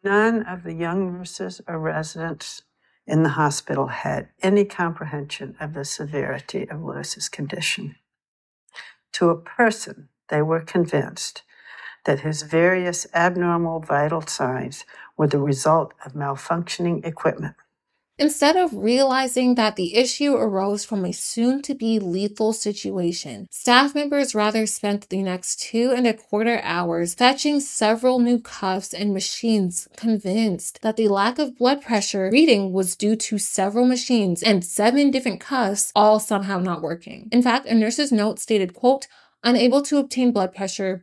None of the young nurses or residents in the hospital had any comprehension of the severity of Lewis's condition. To a person, they were convinced that his various abnormal vital signs were the result of malfunctioning equipment. Instead of realizing that the issue arose from a soon-to-be lethal situation, staff members rather spent the next 2¼ hours fetching several new cuffs and machines, convinced that the lack of blood pressure reading was due to several machines and 7 different cuffs all somehow not working. In fact, a nurse's note stated, quote, "Unable to obtain blood pressure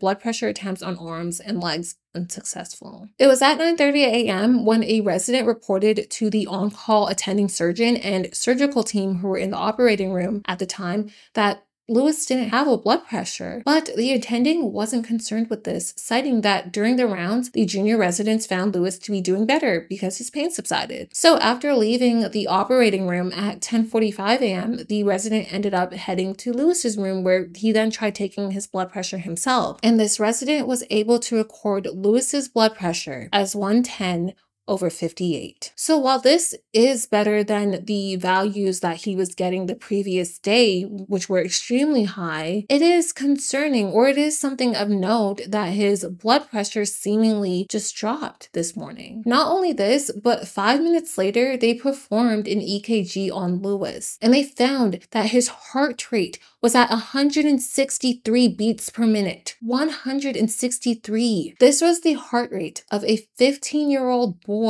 attempts on arms and legs unsuccessful." It was at 9:30 a.m. when a resident reported to the on-call attending surgeon and surgical team who were in the operating room at the time that Lewis didn't have a blood pressure, but the attending wasn't concerned with this, citing that during the rounds, the junior residents found Lewis to be doing better because his pain subsided. So after leaving the operating room at 10:45 a.m., the resident ended up heading to Lewis's room where he then tried taking his blood pressure himself. And this resident was able to record Lewis's blood pressure as 110/58. So while this is better than the values that he was getting the previous day, which were extremely high, it is concerning, or it is something of note, that his blood pressure seemingly just dropped this morning. Not only this, but 5 minutes later, they performed an EKG on Lewis, and they found that his heart rate was at 163 beats per minute. 163. This was the heart rate of a 15-year-old boy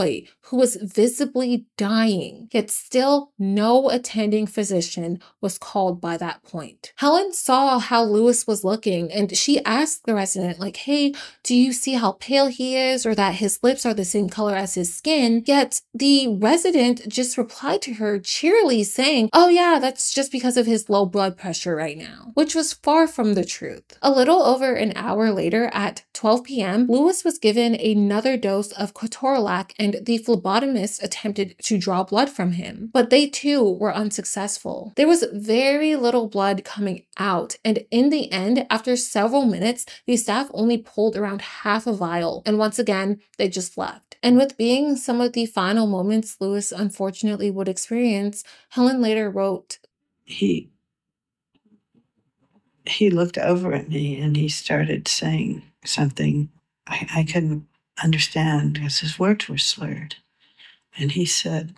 who was visibly dying, yet still no attending physician was called by that point. Helen saw how Lewis was looking, and she asked the resident, like, "Hey, do you see how pale he is, or that his lips are the same color as his skin?" Yet the resident just replied to her cheerily saying, "Oh yeah, that's just because of his low blood pressure right now," which was far from the truth. A little over an hour later, at 12 p.m., Lewis was given another dose of Ketorolac back, and the phlebotomist attempted to draw blood from him, but they too were unsuccessful. There was very little blood coming out, and in the end, after several minutes, the staff only pulled around half a vial, and once again, they just left. And with being some of the final moments Lewis unfortunately would experience, Helen later wrote, He looked over at me and he started saying something I couldn't understand because his words were slurred. And he said,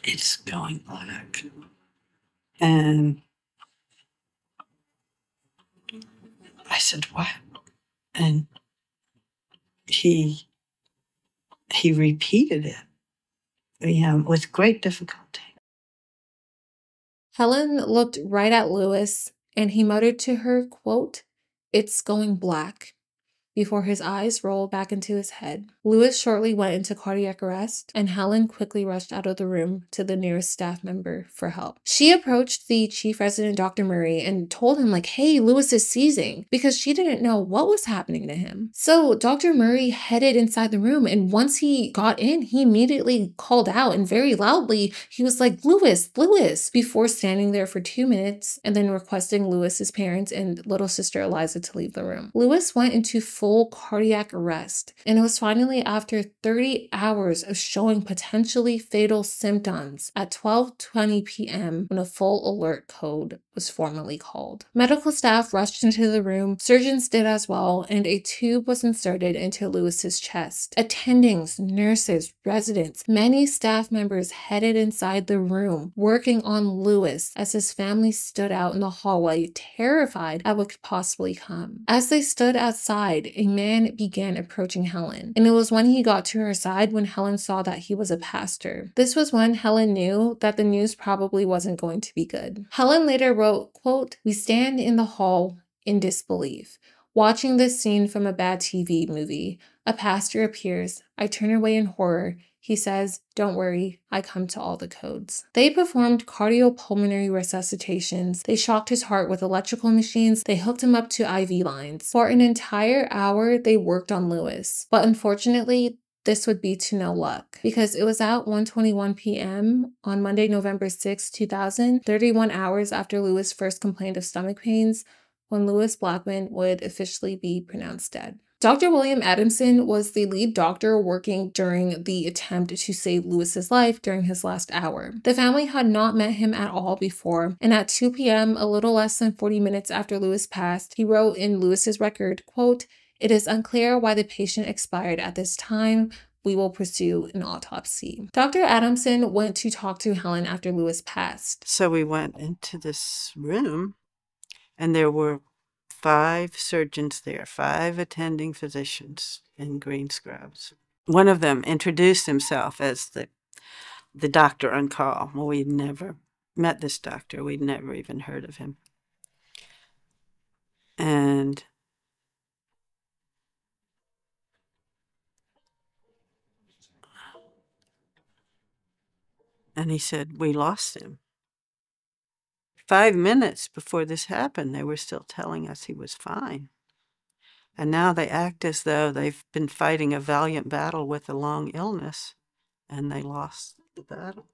it's going black. And I said, what? And he repeated it, with great difficulty. Helen looked right at Lewis and he muttered to her, quote, "It's going black," before his eyes rolled back into his head. Lewis shortly went into cardiac arrest, and Helen quickly rushed out of the room to the nearest staff member for help. She approached the chief resident, Dr. Murray, and told him, hey, Lewis is seizing, because she didn't know what was happening to him. So Dr. Murray headed inside the room, and once he got in, he immediately called out, and very loudly, he was like, Lewis, Lewis, before standing there for 2 minutes and then requesting Lewis's parents and little sister Eliza to leave the room. Lewis went into full cardiac arrest, and it was finally after 30 hours of showing potentially fatal symptoms at 12:20 p.m. when a full alert code was formally called. Medical staff rushed into the room, surgeons did as well, and a tube was inserted into Lewis's chest. Attendings, nurses, residents, many staff members headed inside the room, working on Lewis as his family stood out in the hallway, terrified at what could possibly come. As they stood outside, a man began approaching Helen, and it was when he got to her side when Helen saw that he was a pastor. This was when Helen knew that the news probably wasn't going to be good. Helen later wrote, quote, "We stand in the hall in disbelief, watching this scene from a bad TV movie. A pastor appears. I turn away in horror. He says, 'Don't worry, I come to all the codes.'" They performed cardiopulmonary resuscitations. They shocked his heart with electrical machines. They hooked him up to IV lines. For an entire hour, they worked on Lewis. But unfortunately, this would be to no luck, because it was at 1:21 p.m. on Monday, November 6, 2000, 31 hours after Lewis first complained of stomach pains, when Lewis Blackman would officially be pronounced dead. Dr. William Adamson was the lead doctor working during the attempt to save Lewis's life during his last hour. The family had not met him at all before, and at 2 p.m., a little less than 40 minutes after Lewis passed, he wrote in Lewis's record, quote, "It is unclear why the patient expired at this time. We will pursue an autopsy." Dr. Adamson went to talk to Helen after Lewis passed. So we went into this room, and there were 5 surgeons there, 5 attending physicians in green scrubs. One of them introduced himself as the doctor on call. Well, we'd never met this doctor. We'd never even heard of him. And he said, "We lost him." 5 minutes before this happened, they were still telling us he was fine. And now they act as though they've been fighting a valiant battle with a long illness, and they lost the battle.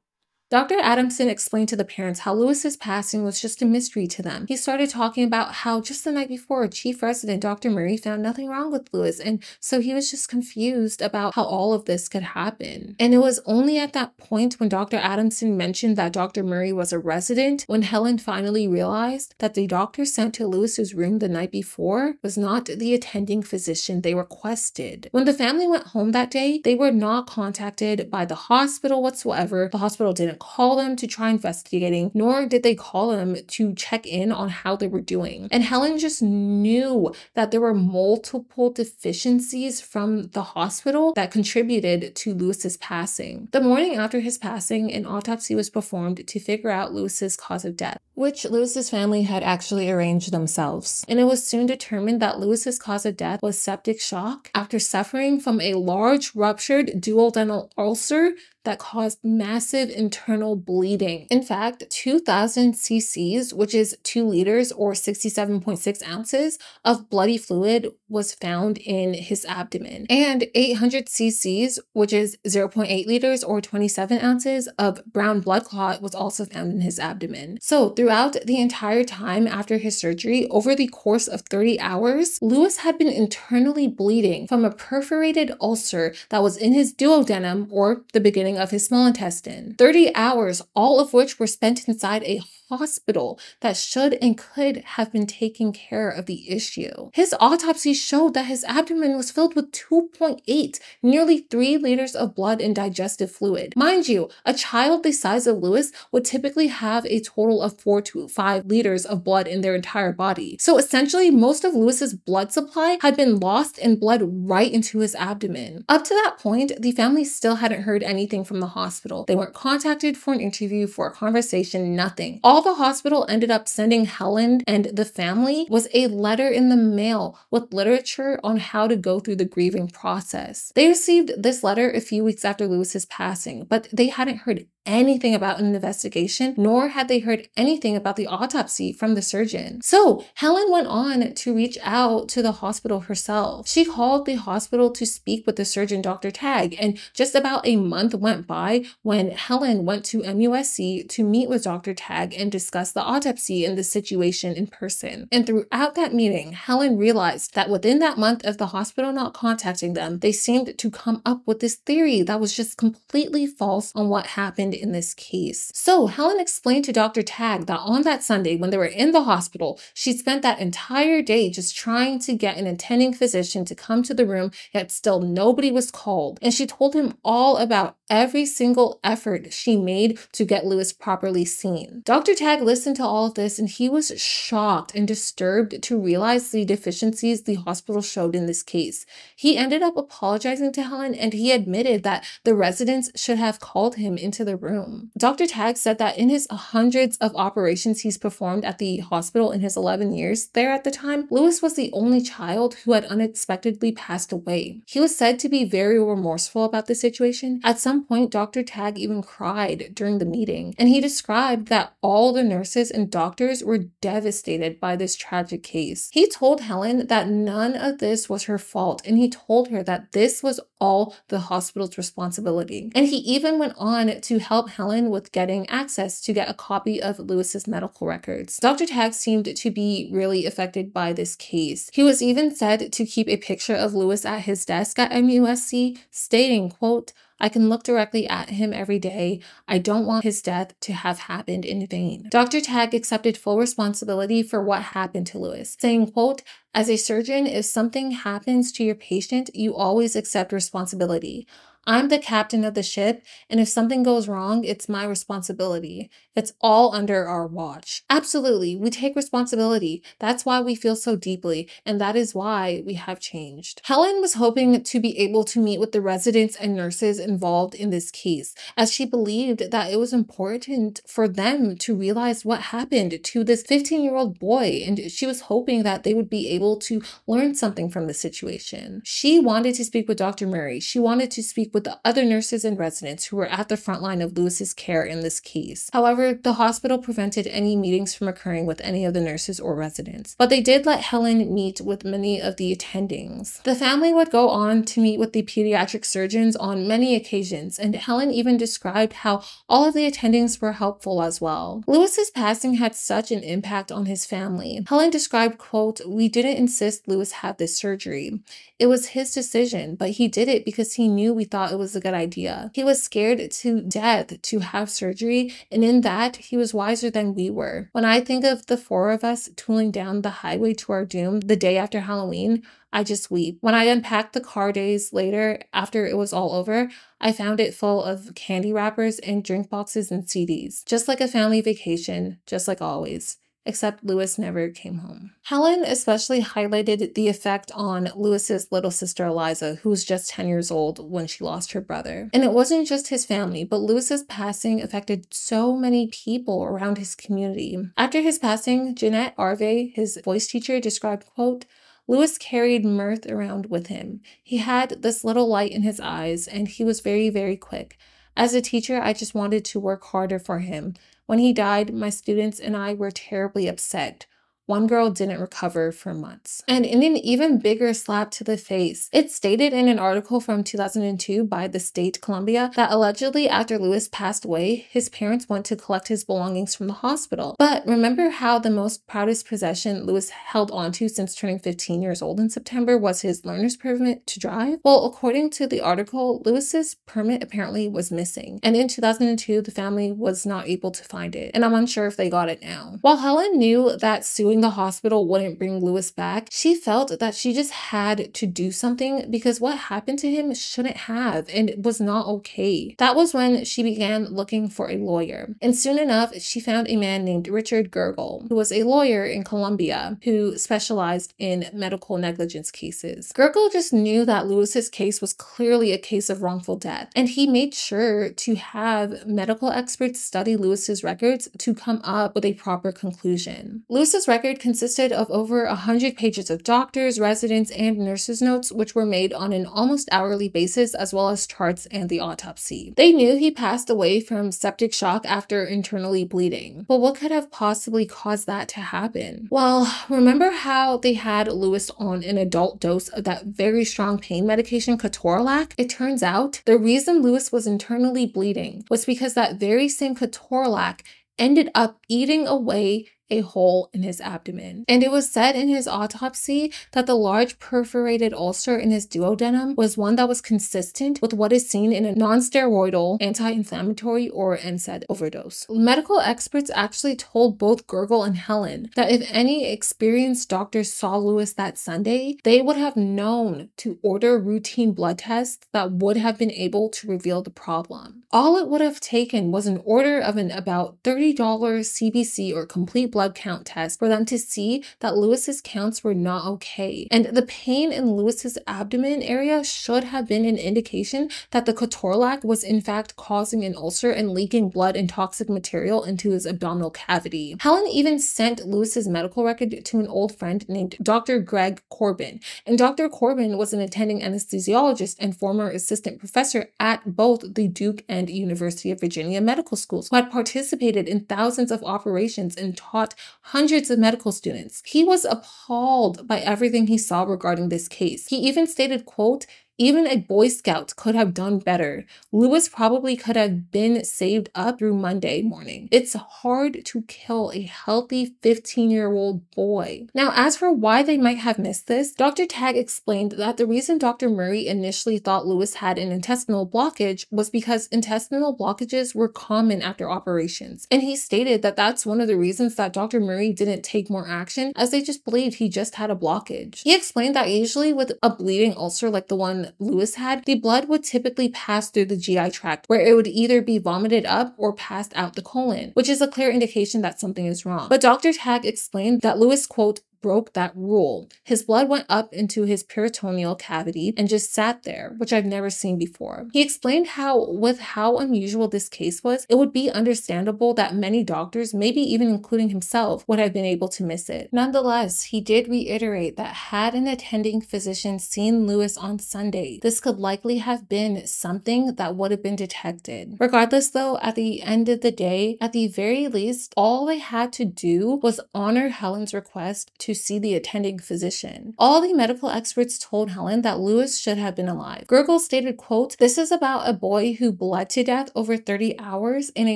Dr. Adamson explained to the parents how Lewis's passing was just a mystery to them. He started talking about how just the night before, Chief Resident Dr. Murray found nothing wrong with Lewis, and so he was just confused about how all of this could happen. And it was only at that point when Dr. Adamson mentioned that Dr. Murray was a resident when Helen finally realized that the doctor sent to Lewis's room the night before was not the attending physician they requested. When the family went home that day, they were not contacted by the hospital whatsoever. The hospital didn't call them to try investigating, nor did they call them to check in on how they were doing. And Helen just knew that there were multiple deficiencies from the hospital that contributed to Lewis's passing. The morning after his passing, an autopsy was performed to figure out Lewis's cause of death, which Lewis's family had actually arranged themselves. And it was soon determined that Lewis's cause of death was septic shock after suffering from a large ruptured duodenal ulcer that caused massive internal bleeding. In fact, 2,000 cc's, which is 2 liters or 67.6 ounces of bloody fluid was found in his abdomen, and 800 cc's, which is 0.8 liters or 27 ounces of brown blood clot, was also found in his abdomen. So throughout the entire time after his surgery, over the course of 30 hours, Lewis had been internally bleeding from a perforated ulcer that was in his duodenum, or the beginning of his small intestine. 30 hours, all of which were spent inside a hospital that should and could have been taking care of the issue. His autopsy showed that his abdomen was filled with 2.8, nearly 3 liters of blood and digestive fluid. Mind you, a child the size of Lewis would typically have a total of 4 to 5 liters of blood in their entire body. So essentially, most of Lewis's blood supply had been lost and bled right into his abdomen. Up to that point, the family still hadn't heard anything from the hospital. They weren't contacted for an interview, for a conversation, nothing. All the hospital ended up sending Helen and the family was a letter in the mail with literature on how to go through the grieving process. They received this letter a few weeks after Lewis's passing, but they hadn't heard anything about an investigation, nor had they heard anything about the autopsy from the surgeon. So Helen went on to reach out to the hospital herself. She called the hospital to speak with the surgeon, Dr. Tagge, and just about a month went by when Helen went to MUSC to meet with Dr. Tagge and discuss the autopsy and the situation in person. And throughout that meeting, Helen realized that within that month of the hospital not contacting them, they seemed to come up with this theory that was just completely false on what happened in this case. So Helen explained to Dr. Tagge that on that Sunday when they were in the hospital, she spent that entire day just trying to get an attending physician to come to the room, yet still nobody was called. And she told him all about every single effort she made to get Lewis properly seen. Dr. Tagge listened to all of this and he was shocked and disturbed to realize the deficiencies the hospital showed in this case. He ended up apologizing to Helen and he admitted that the residents should have called him into the room. Dr. Tagge said that in his hundreds of operations he's performed at the hospital in his 11 years there at the time, Lewis was the only child who had unexpectedly passed away. He was said to be very remorseful about the situation. At some point, Dr. Tagge even cried during the meeting, and he described that all the nurses and doctors were devastated by this tragic case. He told Helen that none of this was her fault, and he told her that this was all the hospital's responsibility. And he even went on to help Helen with getting access to get a copy of Lewis's medical records. Dr. Tagge seemed to be really affected by this case. He was even said to keep a picture of Lewis at his desk at MUSC, stating, quote, "I can look directly at him every day. I don't want his death to have happened in vain." Dr. Tagge accepted full responsibility for what happened to Lewis, saying, quote, "As a surgeon, if something happens to your patient, you always accept responsibility. I'm the captain of the ship, and if something goes wrong, it's my responsibility. It's all under our watch." Absolutely, we take responsibility. That's why we feel so deeply, and that is why we have changed. Helen was hoping to be able to meet with the residents and nurses involved in this case, as she believed that it was important for them to realize what happened to this 15-year-old boy, and she was hoping that they would be able to learn something from the situation. She wanted to speak with Dr. Murray. She wanted to speak with the other nurses and residents who were at the front line of Lewis's care in this case. However, the hospital prevented any meetings from occurring with any of the nurses or residents, but they did let Helen meet with many of the attendings. The family would go on to meet with the pediatric surgeons on many occasions, and Helen even described how all of the attendings were helpful as well. Lewis's passing had such an impact on his family. Helen described, quote, "We didn't insist Lewis have this surgery. It was his decision, but he did it because he knew we thought it was a good idea. He was scared to death to have surgery, and in that, he was wiser than we were. When I think of the 4 of us tooling down the highway to our doom the day after Halloween, I just weep. When I unpacked the car days later, after it was all over, I found it full of candy wrappers and drink boxes and CDs. Just like a family vacation, just like always. Except Lewis never came home." Helen especially highlighted the effect on Lewis's little sister Eliza, who was just 10 years old when she lost her brother. And it wasn't just his family, but Lewis's passing affected so many people around his community. After his passing, Jeanette Arve, his voice teacher, described, quote, "Lewis carried mirth around with him. He had this little light in his eyes, and he was very, very quick. As a teacher, I just wanted to work harder for him. When he died, my students and I were terribly upset. one girl didn't recover for months. And in an even bigger slap to the face, it's stated in an article from 2002 by the state Columbia that allegedly after Lewis passed away, his parents went to collect his belongings from the hospital. But remember how the most proudest possession Lewis held onto since turning 15 years old in September was his learner's permit to drive? Well, according to the article, Lewis's permit apparently was missing. And in 2002, the family was not able to find it. And I'm unsure if they got it now. While Helen knew that suing the hospital wouldn't bring Lewis back, she felt that she just had to do something because what happened to him shouldn't have and it was not okay. That was when she began looking for a lawyer. And soon enough, she found a man named Richard Gergel, who was a lawyer in Columbia who specialized in medical negligence cases. Gergel just knew that Lewis's case was clearly a case of wrongful death, and he made sure to have medical experts study Lewis's records to come up with a proper conclusion. Lewis's record consisted of over 100 pages of doctors, residents, and nurses' notes, which were made on an almost hourly basis, as well as charts and the autopsy. They knew he passed away from septic shock after internally bleeding. But what could have possibly caused that to happen? Well, remember how they had Lewis on an adult dose of that very strong pain medication, Ketorolac? It turns out the reason Lewis was internally bleeding was because that very same Ketorolac ended up eating away a hole in his abdomen. And it was said in his autopsy that the large perforated ulcer in his duodenum was one that was consistent with what is seen in a non-steroidal anti-inflammatory or NSAID overdose. Medical experts actually told both Gergel and Helen that if any experienced doctors saw Lewis that Sunday, they would have known to order routine blood tests that would have been able to reveal the problem. All it would have taken was an order of an about $30 CBC or complete blood count test for them to see that Lewis's counts were not okay. And the pain in Lewis's abdomen area should have been an indication that the Ketorolac was in fact causing an ulcer and leaking blood and toxic material into his abdominal cavity. Helen even sent Lewis's medical record to an old friend named Dr. Greg Corbin. And Dr. Corbin was an attending anesthesiologist and former assistant professor at both the Duke and University of Virginia medical schools, who had participated in thousands of operations and taught hundreds of medical students. He was appalled by everything he saw regarding this case. He even stated, quote, "Even a Boy Scout could have done better. Lewis probably could have been saved up through Monday morning. It's hard to kill a healthy 15-year-old boy." Now, as for why they might have missed this, Dr. Tagge explained that the reason Dr. Murray initially thought Lewis had an intestinal blockage was because intestinal blockages were common after operations. And he stated that that's one of the reasons that Dr. Murray didn't take more action, as they just believed he just had a blockage. He explained that usually with a bleeding ulcer like the one Lewis had, the blood would typically pass through the GI tract, where it would either be vomited up or passed out the colon, which is a clear indication that something is wrong. But Dr. Tagge explained that Lewis, quote, broke that rule. His blood went up into his peritoneal cavity and just sat there, which I've never seen before. He explained how, with how unusual this case was, it would be understandable that many doctors, maybe even including himself, would have been able to miss it. Nonetheless, he did reiterate that had an attending physician seen Lewis on Sunday, this could likely have been something that would have been detected. Regardless though, at the end of the day, at the very least, all they had to do was honor Helen's request to see the attending physician. All the medical experts told Helen that Lewis should have been alive. Gergel stated, quote, "This is about a boy who bled to death over 30 hours in a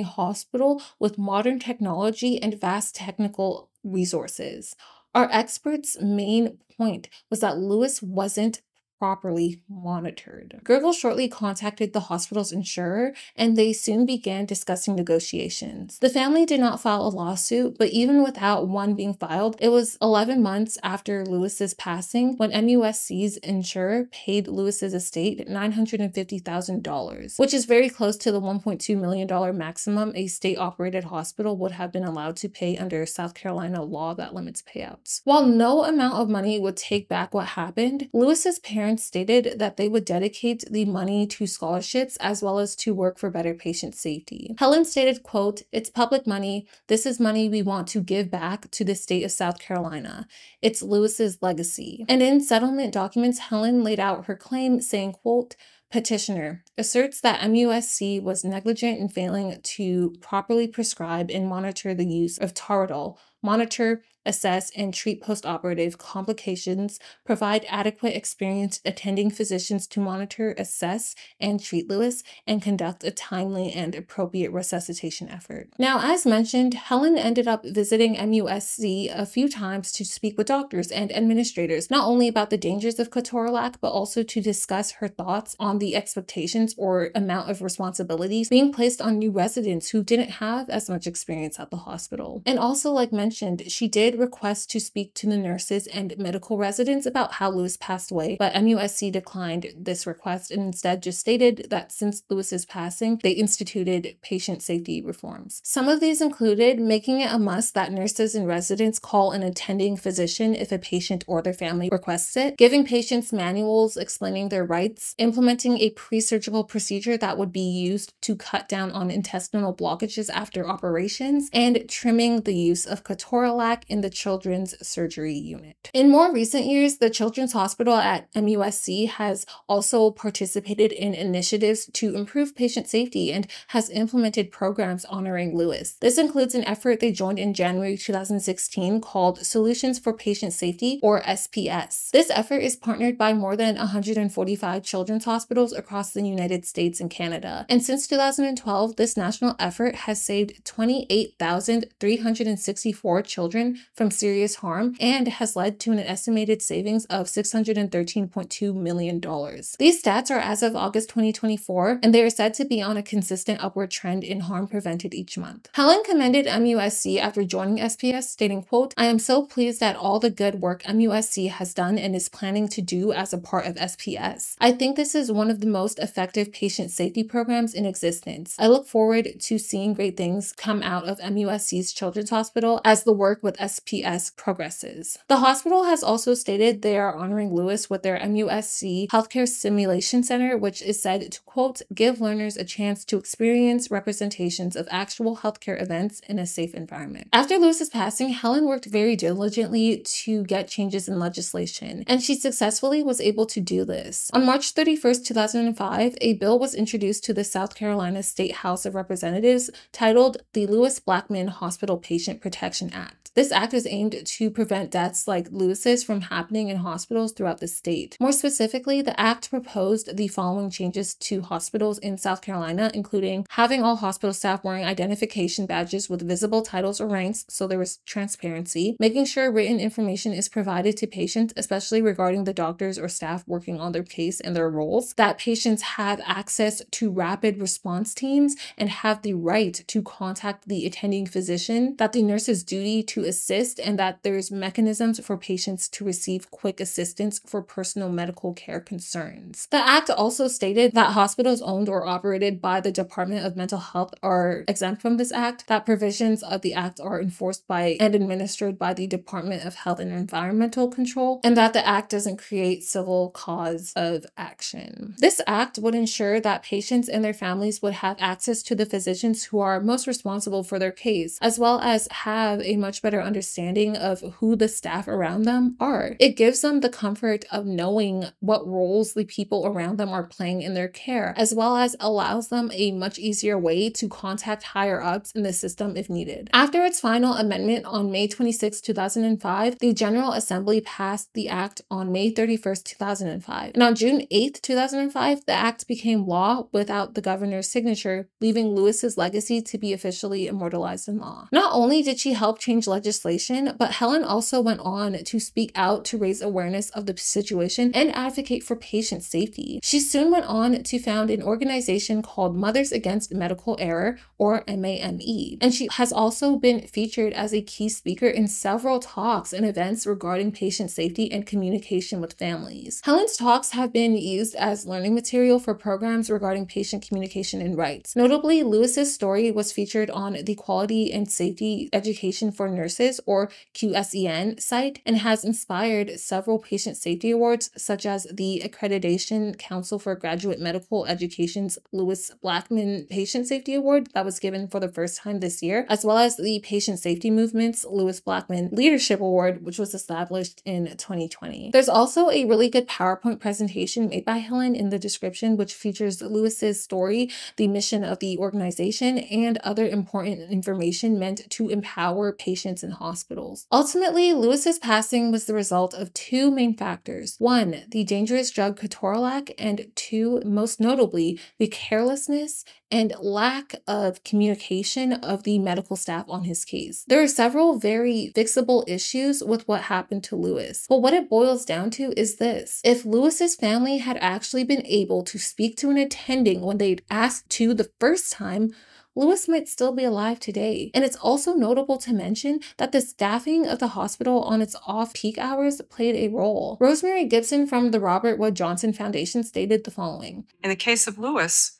hospital with modern technology and vast technical resources. Our experts' main point was that Lewis wasn't properly monitored." Gergel shortly contacted the hospital's insurer, and they soon began discussing negotiations. The family did not file a lawsuit, but even without one being filed, it was 11 months after Lewis's passing when MUSC's insurer paid Lewis's estate $950,000, which is very close to the $1.2 million maximum a state-operated hospital would have been allowed to pay under South Carolina law that limits payouts. While no amount of money would take back what happened, Lewis's parents stated that they would dedicate the money to scholarships as well as to work for better patient safety. Helen stated, quote, "It's public money. This is money we want to give back to the state of South Carolina. It's Lewis's legacy." And in settlement documents, Helen laid out her claim saying, quote, "Petitioner asserts that MUSC was negligent in failing to properly prescribe and monitor the use of Torodal, monitor assess and treat postoperative complications, provide adequate experienced attending physicians to monitor, assess, and treat Lewis, and conduct a timely and appropriate resuscitation effort. Now, as mentioned, Helen ended up visiting MUSC a few times to speak with doctors and administrators, not only about the dangers of Ketorolac, but also to discuss her thoughts on the expectations or amount of responsibilities being placed on new residents who didn't have as much experience at the hospital. And also, like mentioned, she did request to speak to the nurses and medical residents about how Lewis passed away, but MUSC declined this request and instead just stated that since Lewis's passing, they instituted patient safety reforms. Some of these included making it a must that nurses and residents call an attending physician if a patient or their family requests it, giving patients manuals explaining their rights, implementing a pre-surgical procedure that would be used to cut down on intestinal blockages after operations, and trimming the use of Ketorolac in the children's surgery unit. In more recent years, the Children's Hospital at MUSC has also participated in initiatives to improve patient safety and has implemented programs honoring Lewis. This includes an effort they joined in January 2016 called Solutions for Patient Safety, or SPS. This effort is partnered by more than 145 children's hospitals across the United States and Canada. And since 2012, this national effort has saved 28,364 children from serious harm and has led to an estimated savings of $613.2 million. These stats are as of August 2024, and they are said to be on a consistent upward trend in harm prevented each month. Helen commended MUSC after joining SPS, stating, quote, "I am so pleased at all the good work MUSC has done and is planning to do as a part of SPS. I think this is one of the most effective patient safety programs in existence. I look forward to seeing great things come out of MUSC's Children's Hospital as the work with SPS progresses." The hospital has also stated they are honoring Lewis with their MUSC Healthcare Simulation Center, which is said to, quote, "give learners a chance to experience representations of actual healthcare events in a safe environment." After Lewis's passing, Helen worked very diligently to get changes in legislation, and she successfully was able to do this. On March 31st, 2005, a bill was introduced to the South Carolina State House of Representatives titled the Lewis Blackman Hospital Patient Protection Act. This act is aimed to prevent deaths like Lewis's from happening in hospitals throughout the state. More specifically, the act proposed the following changes to hospitals in South Carolina, including having all hospital staff wearing identification badges with visible titles or ranks so there was transparency, making sure written information is provided to patients, especially regarding the doctors or staff working on their case and their roles, that patients have access to rapid response teams and have the right to contact the attending physician, that the nurse's duty to assist, and that there's mechanisms for patients to receive quick assistance for personal medical care concerns. The act also stated that hospitals owned or operated by the Department of Mental Health are exempt from this act, that provisions of the act are enforced by and administered by the Department of Health and Environmental Control, and that the act doesn't create civil cause of action. This act would ensure that patients and their families would have access to the physicians who are most responsible for their case, as well as have a much better understanding of who the staff around them are. It gives them the comfort of knowing what roles the people around them are playing in their care, as well as allows them a much easier way to contact higher ups in the system if needed. After its final amendment on May 26, 2005, the General Assembly passed the act on May 31st, 2005. And on June 8th, 2005, the act became law without the governor's signature, leaving Lewis's legacy to be officially immortalized in law. Not only did she help change legislation, but Helen also went on to speak out to raise awareness of the situation and advocate for patient safety. She soon went on to found an organization called Mothers Against Medical Error, or MAME, and she has also been featured as a key speaker in several talks and events regarding patient safety and communication with families. Helen's talks have been used as learning material for programs regarding patient communication and rights. Notably, Lewis's story was featured on the Quality and Safety Education for Nurses, or QSEN, site, and has inspired several patient safety awards, such as the Accreditation Council for Graduate Medical Education's Lewis Blackman Patient Safety Award that was given for the first time this year, as well as the Patient Safety Movement's Lewis Blackman Leadership Award, which was established in 2020. There's also a really good PowerPoint presentation made by Helen in the description, which features Lewis's story, the mission of the organization, and other important information meant to empower patients in hospitals. Ultimately, Lewis's passing was the result of two main factors. One, the dangerous drug Ketorolac, and two, most notably, the carelessness and lack of communication of the medical staff on his case. There are several very fixable issues with what happened to Lewis, but what it boils down to is this. If Lewis's family had actually been able to speak to an attending when they'd asked to the first time, Lewis might still be alive today. And it's also notable to mention that the staffing of the hospital on its off-peak hours played a role. Rosemary Gibson from the Robert Wood Johnson Foundation stated the following. In the case of Lewis,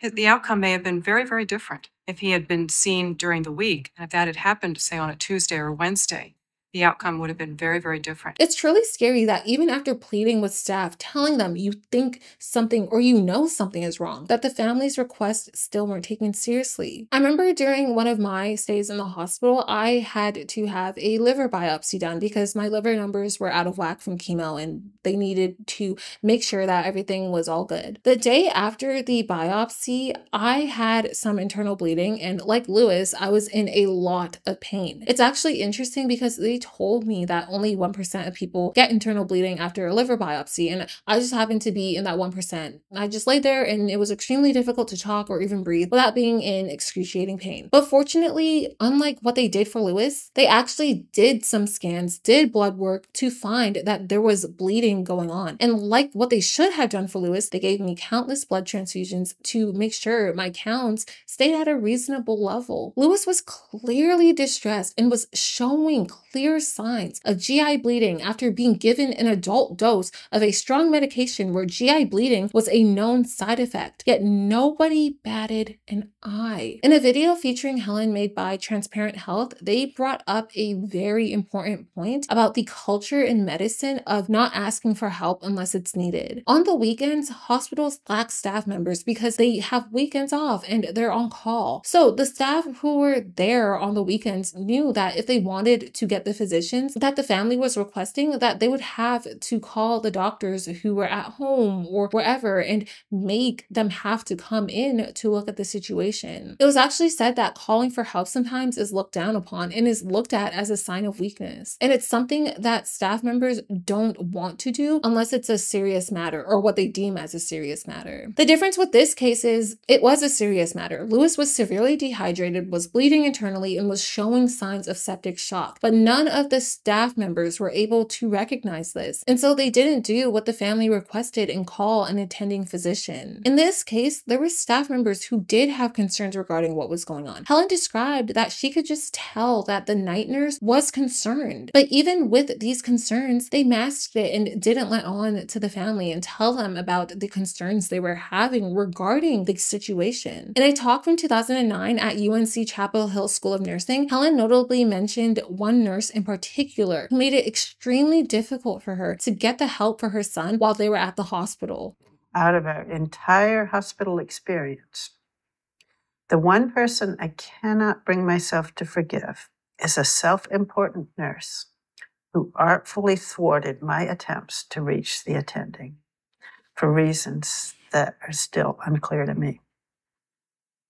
the outcome may have been very, very different if he had been seen during the week. And if that had happened, say, on a Tuesday or Wednesday, the outcome would have been very, very different. It's truly scary that even after pleading with staff, telling them you think something or you know something is wrong, that the family's requests still weren't taken seriously. I remember during one of my stays in the hospital, I had to have a liver biopsy done because my liver numbers were out of whack from chemo and they needed to make sure that everything was all good. The day after the biopsy, I had some internal bleeding, and like Lewis, I was in a lot of pain. It's actually interesting because they told me that only 1% of people get internal bleeding after a liver biopsy, and I just happened to be in that 1%. I just laid there and it was extremely difficult to talk or even breathe without being in excruciating pain. But fortunately, unlike what they did for Lewis, they actually did some scans, did blood work to find that there was bleeding going on. And like what they should have done for Lewis, they gave me countless blood transfusions to make sure my counts stayed at a reasonable level. Lewis was clearly distressed and was showing clear signs of GI bleeding after being given an adult dose of a strong medication where GI bleeding was a known side effect, yet nobody batted an eye. In a video featuring Helen made by Transparent Health, they brought up a very important point about the culture in medicine of not asking for help unless it's needed. On the weekends, hospitals lack staff members because they have weekends off and they're on call. So the staff who were there on the weekends knew that if they wanted to get the physicians that the family was requesting, that they would have to call the doctors who were at home or wherever and make them have to come in to look at the situation. It was actually said that calling for help sometimes is looked down upon and is looked at as a sign of weakness. And it's something that staff members don't want to do unless it's a serious matter or what they deem as a serious matter. The difference with this case is it was a serious matter. Lewis was severely dehydrated, was bleeding internally, and was showing signs of septic shock. But none of the staff members were able to recognize this, and so they didn't do what the family requested and call an attending physician. In this case, there were staff members who did have concerns regarding what was going on. Helen described that she could just tell that the night nurse was concerned, but even with these concerns, they masked it and didn't let on to the family and tell them about the concerns they were having regarding the situation. In a talk from 2009 at UNC Chapel Hill School of Nursing, Helen notably mentioned one nurse in particular who made it extremely difficult for her to get the help for her son while they were at the hospital. Out of our entire hospital experience, the one person I cannot bring myself to forgive is a self-important nurse who artfully thwarted my attempts to reach the attending for reasons that are still unclear to me.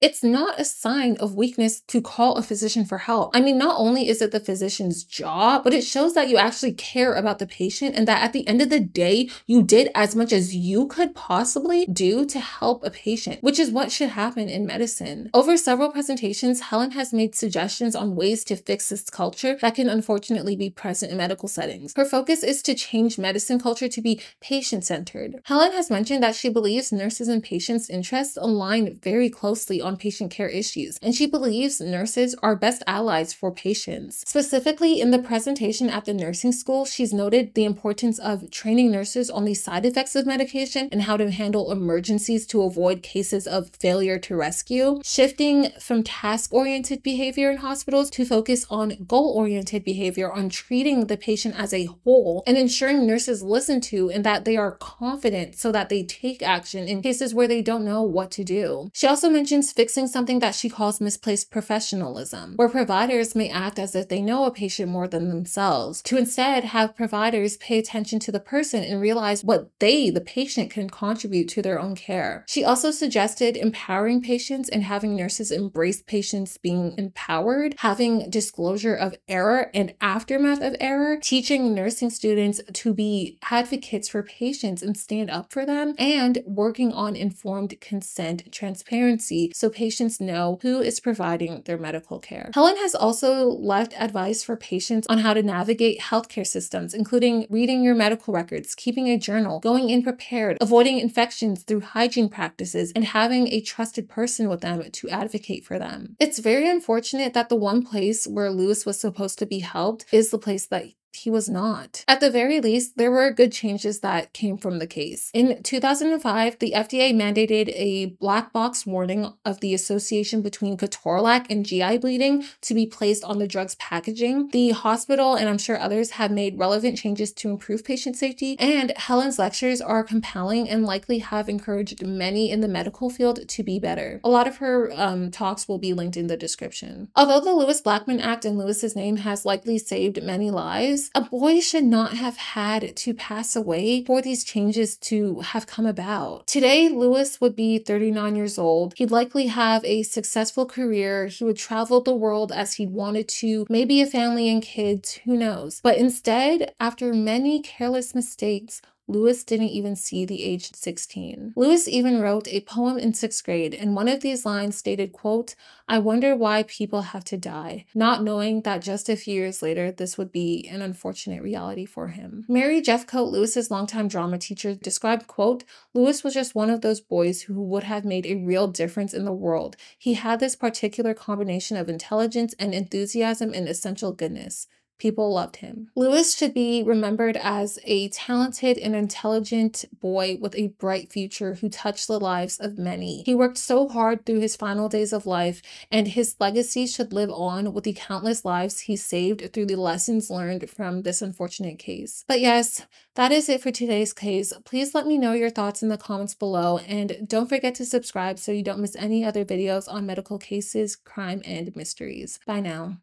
It's not a sign of weakness to call a physician for help. I mean, not only is it the physician's job, but it shows that you actually care about the patient and that at the end of the day, you did as much as you could possibly do to help a patient, which is what should happen in medicine. Over several presentations, Helen has made suggestions on ways to fix this culture that can unfortunately be present in medical settings. Her focus is to change medicine culture to be patient-centered. Helen has mentioned that she believes nurses and patients' interests align very closely on patient care issues, and she believes nurses are best allies for patients. Specifically, in the presentation at the nursing school, she's noted the importance of training nurses on the side effects of medication and how to handle emergencies to avoid cases of failure to rescue, shifting from task-oriented behavior in hospitals to focus on goal-oriented behavior on treating the patient as a whole, and ensuring nurses listen to and that they are confident so that they take action in cases where they don't know what to do. She also mentions fixing something that she calls misplaced professionalism, where providers may act as if they know a patient more than themselves, to instead have providers pay attention to the person and realize what they, the patient, can contribute to their own care. She also suggested empowering patients and having nurses embrace patients being empowered, having disclosure of error and aftermath of error, teaching nursing students to be advocates for patients and stand up for them, and working on informed consent transparency so patients know who is providing their medical care. Helen has also left advice for patients on how to navigate healthcare systems, including reading your medical records, keeping a journal, going in prepared, avoiding infections through hygiene practices, and having a trusted person with them to advocate for them. It's very unfortunate that the one place where Lewis was supposed to be helped is the place that he was not. At the very least, there were good changes that came from the case. In 2005, the FDA mandated a black box warning of the association between Ketorolac and GI bleeding to be placed on the drug's packaging. The hospital, and I'm sure others, have made relevant changes to improve patient safety, and Helen's lectures are compelling and likely have encouraged many in the medical field to be better. A lot of her talks will be linked in the description. Although the Lewis Blackman Act in Lewis's name has likely saved many lives, a boy should not have had to pass away for these changes to have come about. Today, Lewis would be 39 years old. He'd likely have a successful career. He would travel the world as he wanted to, maybe a family and kids, who knows. But instead, after many careless mistakes, Lewis didn't even see the age 16. Lewis even wrote a poem in 6th grade, and one of these lines stated, quote, "I wonder why people have to die," not knowing that just a few years later, this would be an unfortunate reality for him. Mary Jeffcoat, Lewis's longtime drama teacher, described, quote, "Lewis was just one of those boys who would have made a real difference in the world. He had this particular combination of intelligence and enthusiasm and essential goodness. People loved him." Lewis should be remembered as a talented and intelligent boy with a bright future who touched the lives of many. He worked so hard through his final days of life, and his legacy should live on with the countless lives he saved through the lessons learned from this unfortunate case. But yes, that is it for today's case. Please let me know your thoughts in the comments below, and don't forget to subscribe so you don't miss any other videos on medical cases, crime, and mysteries. Bye now.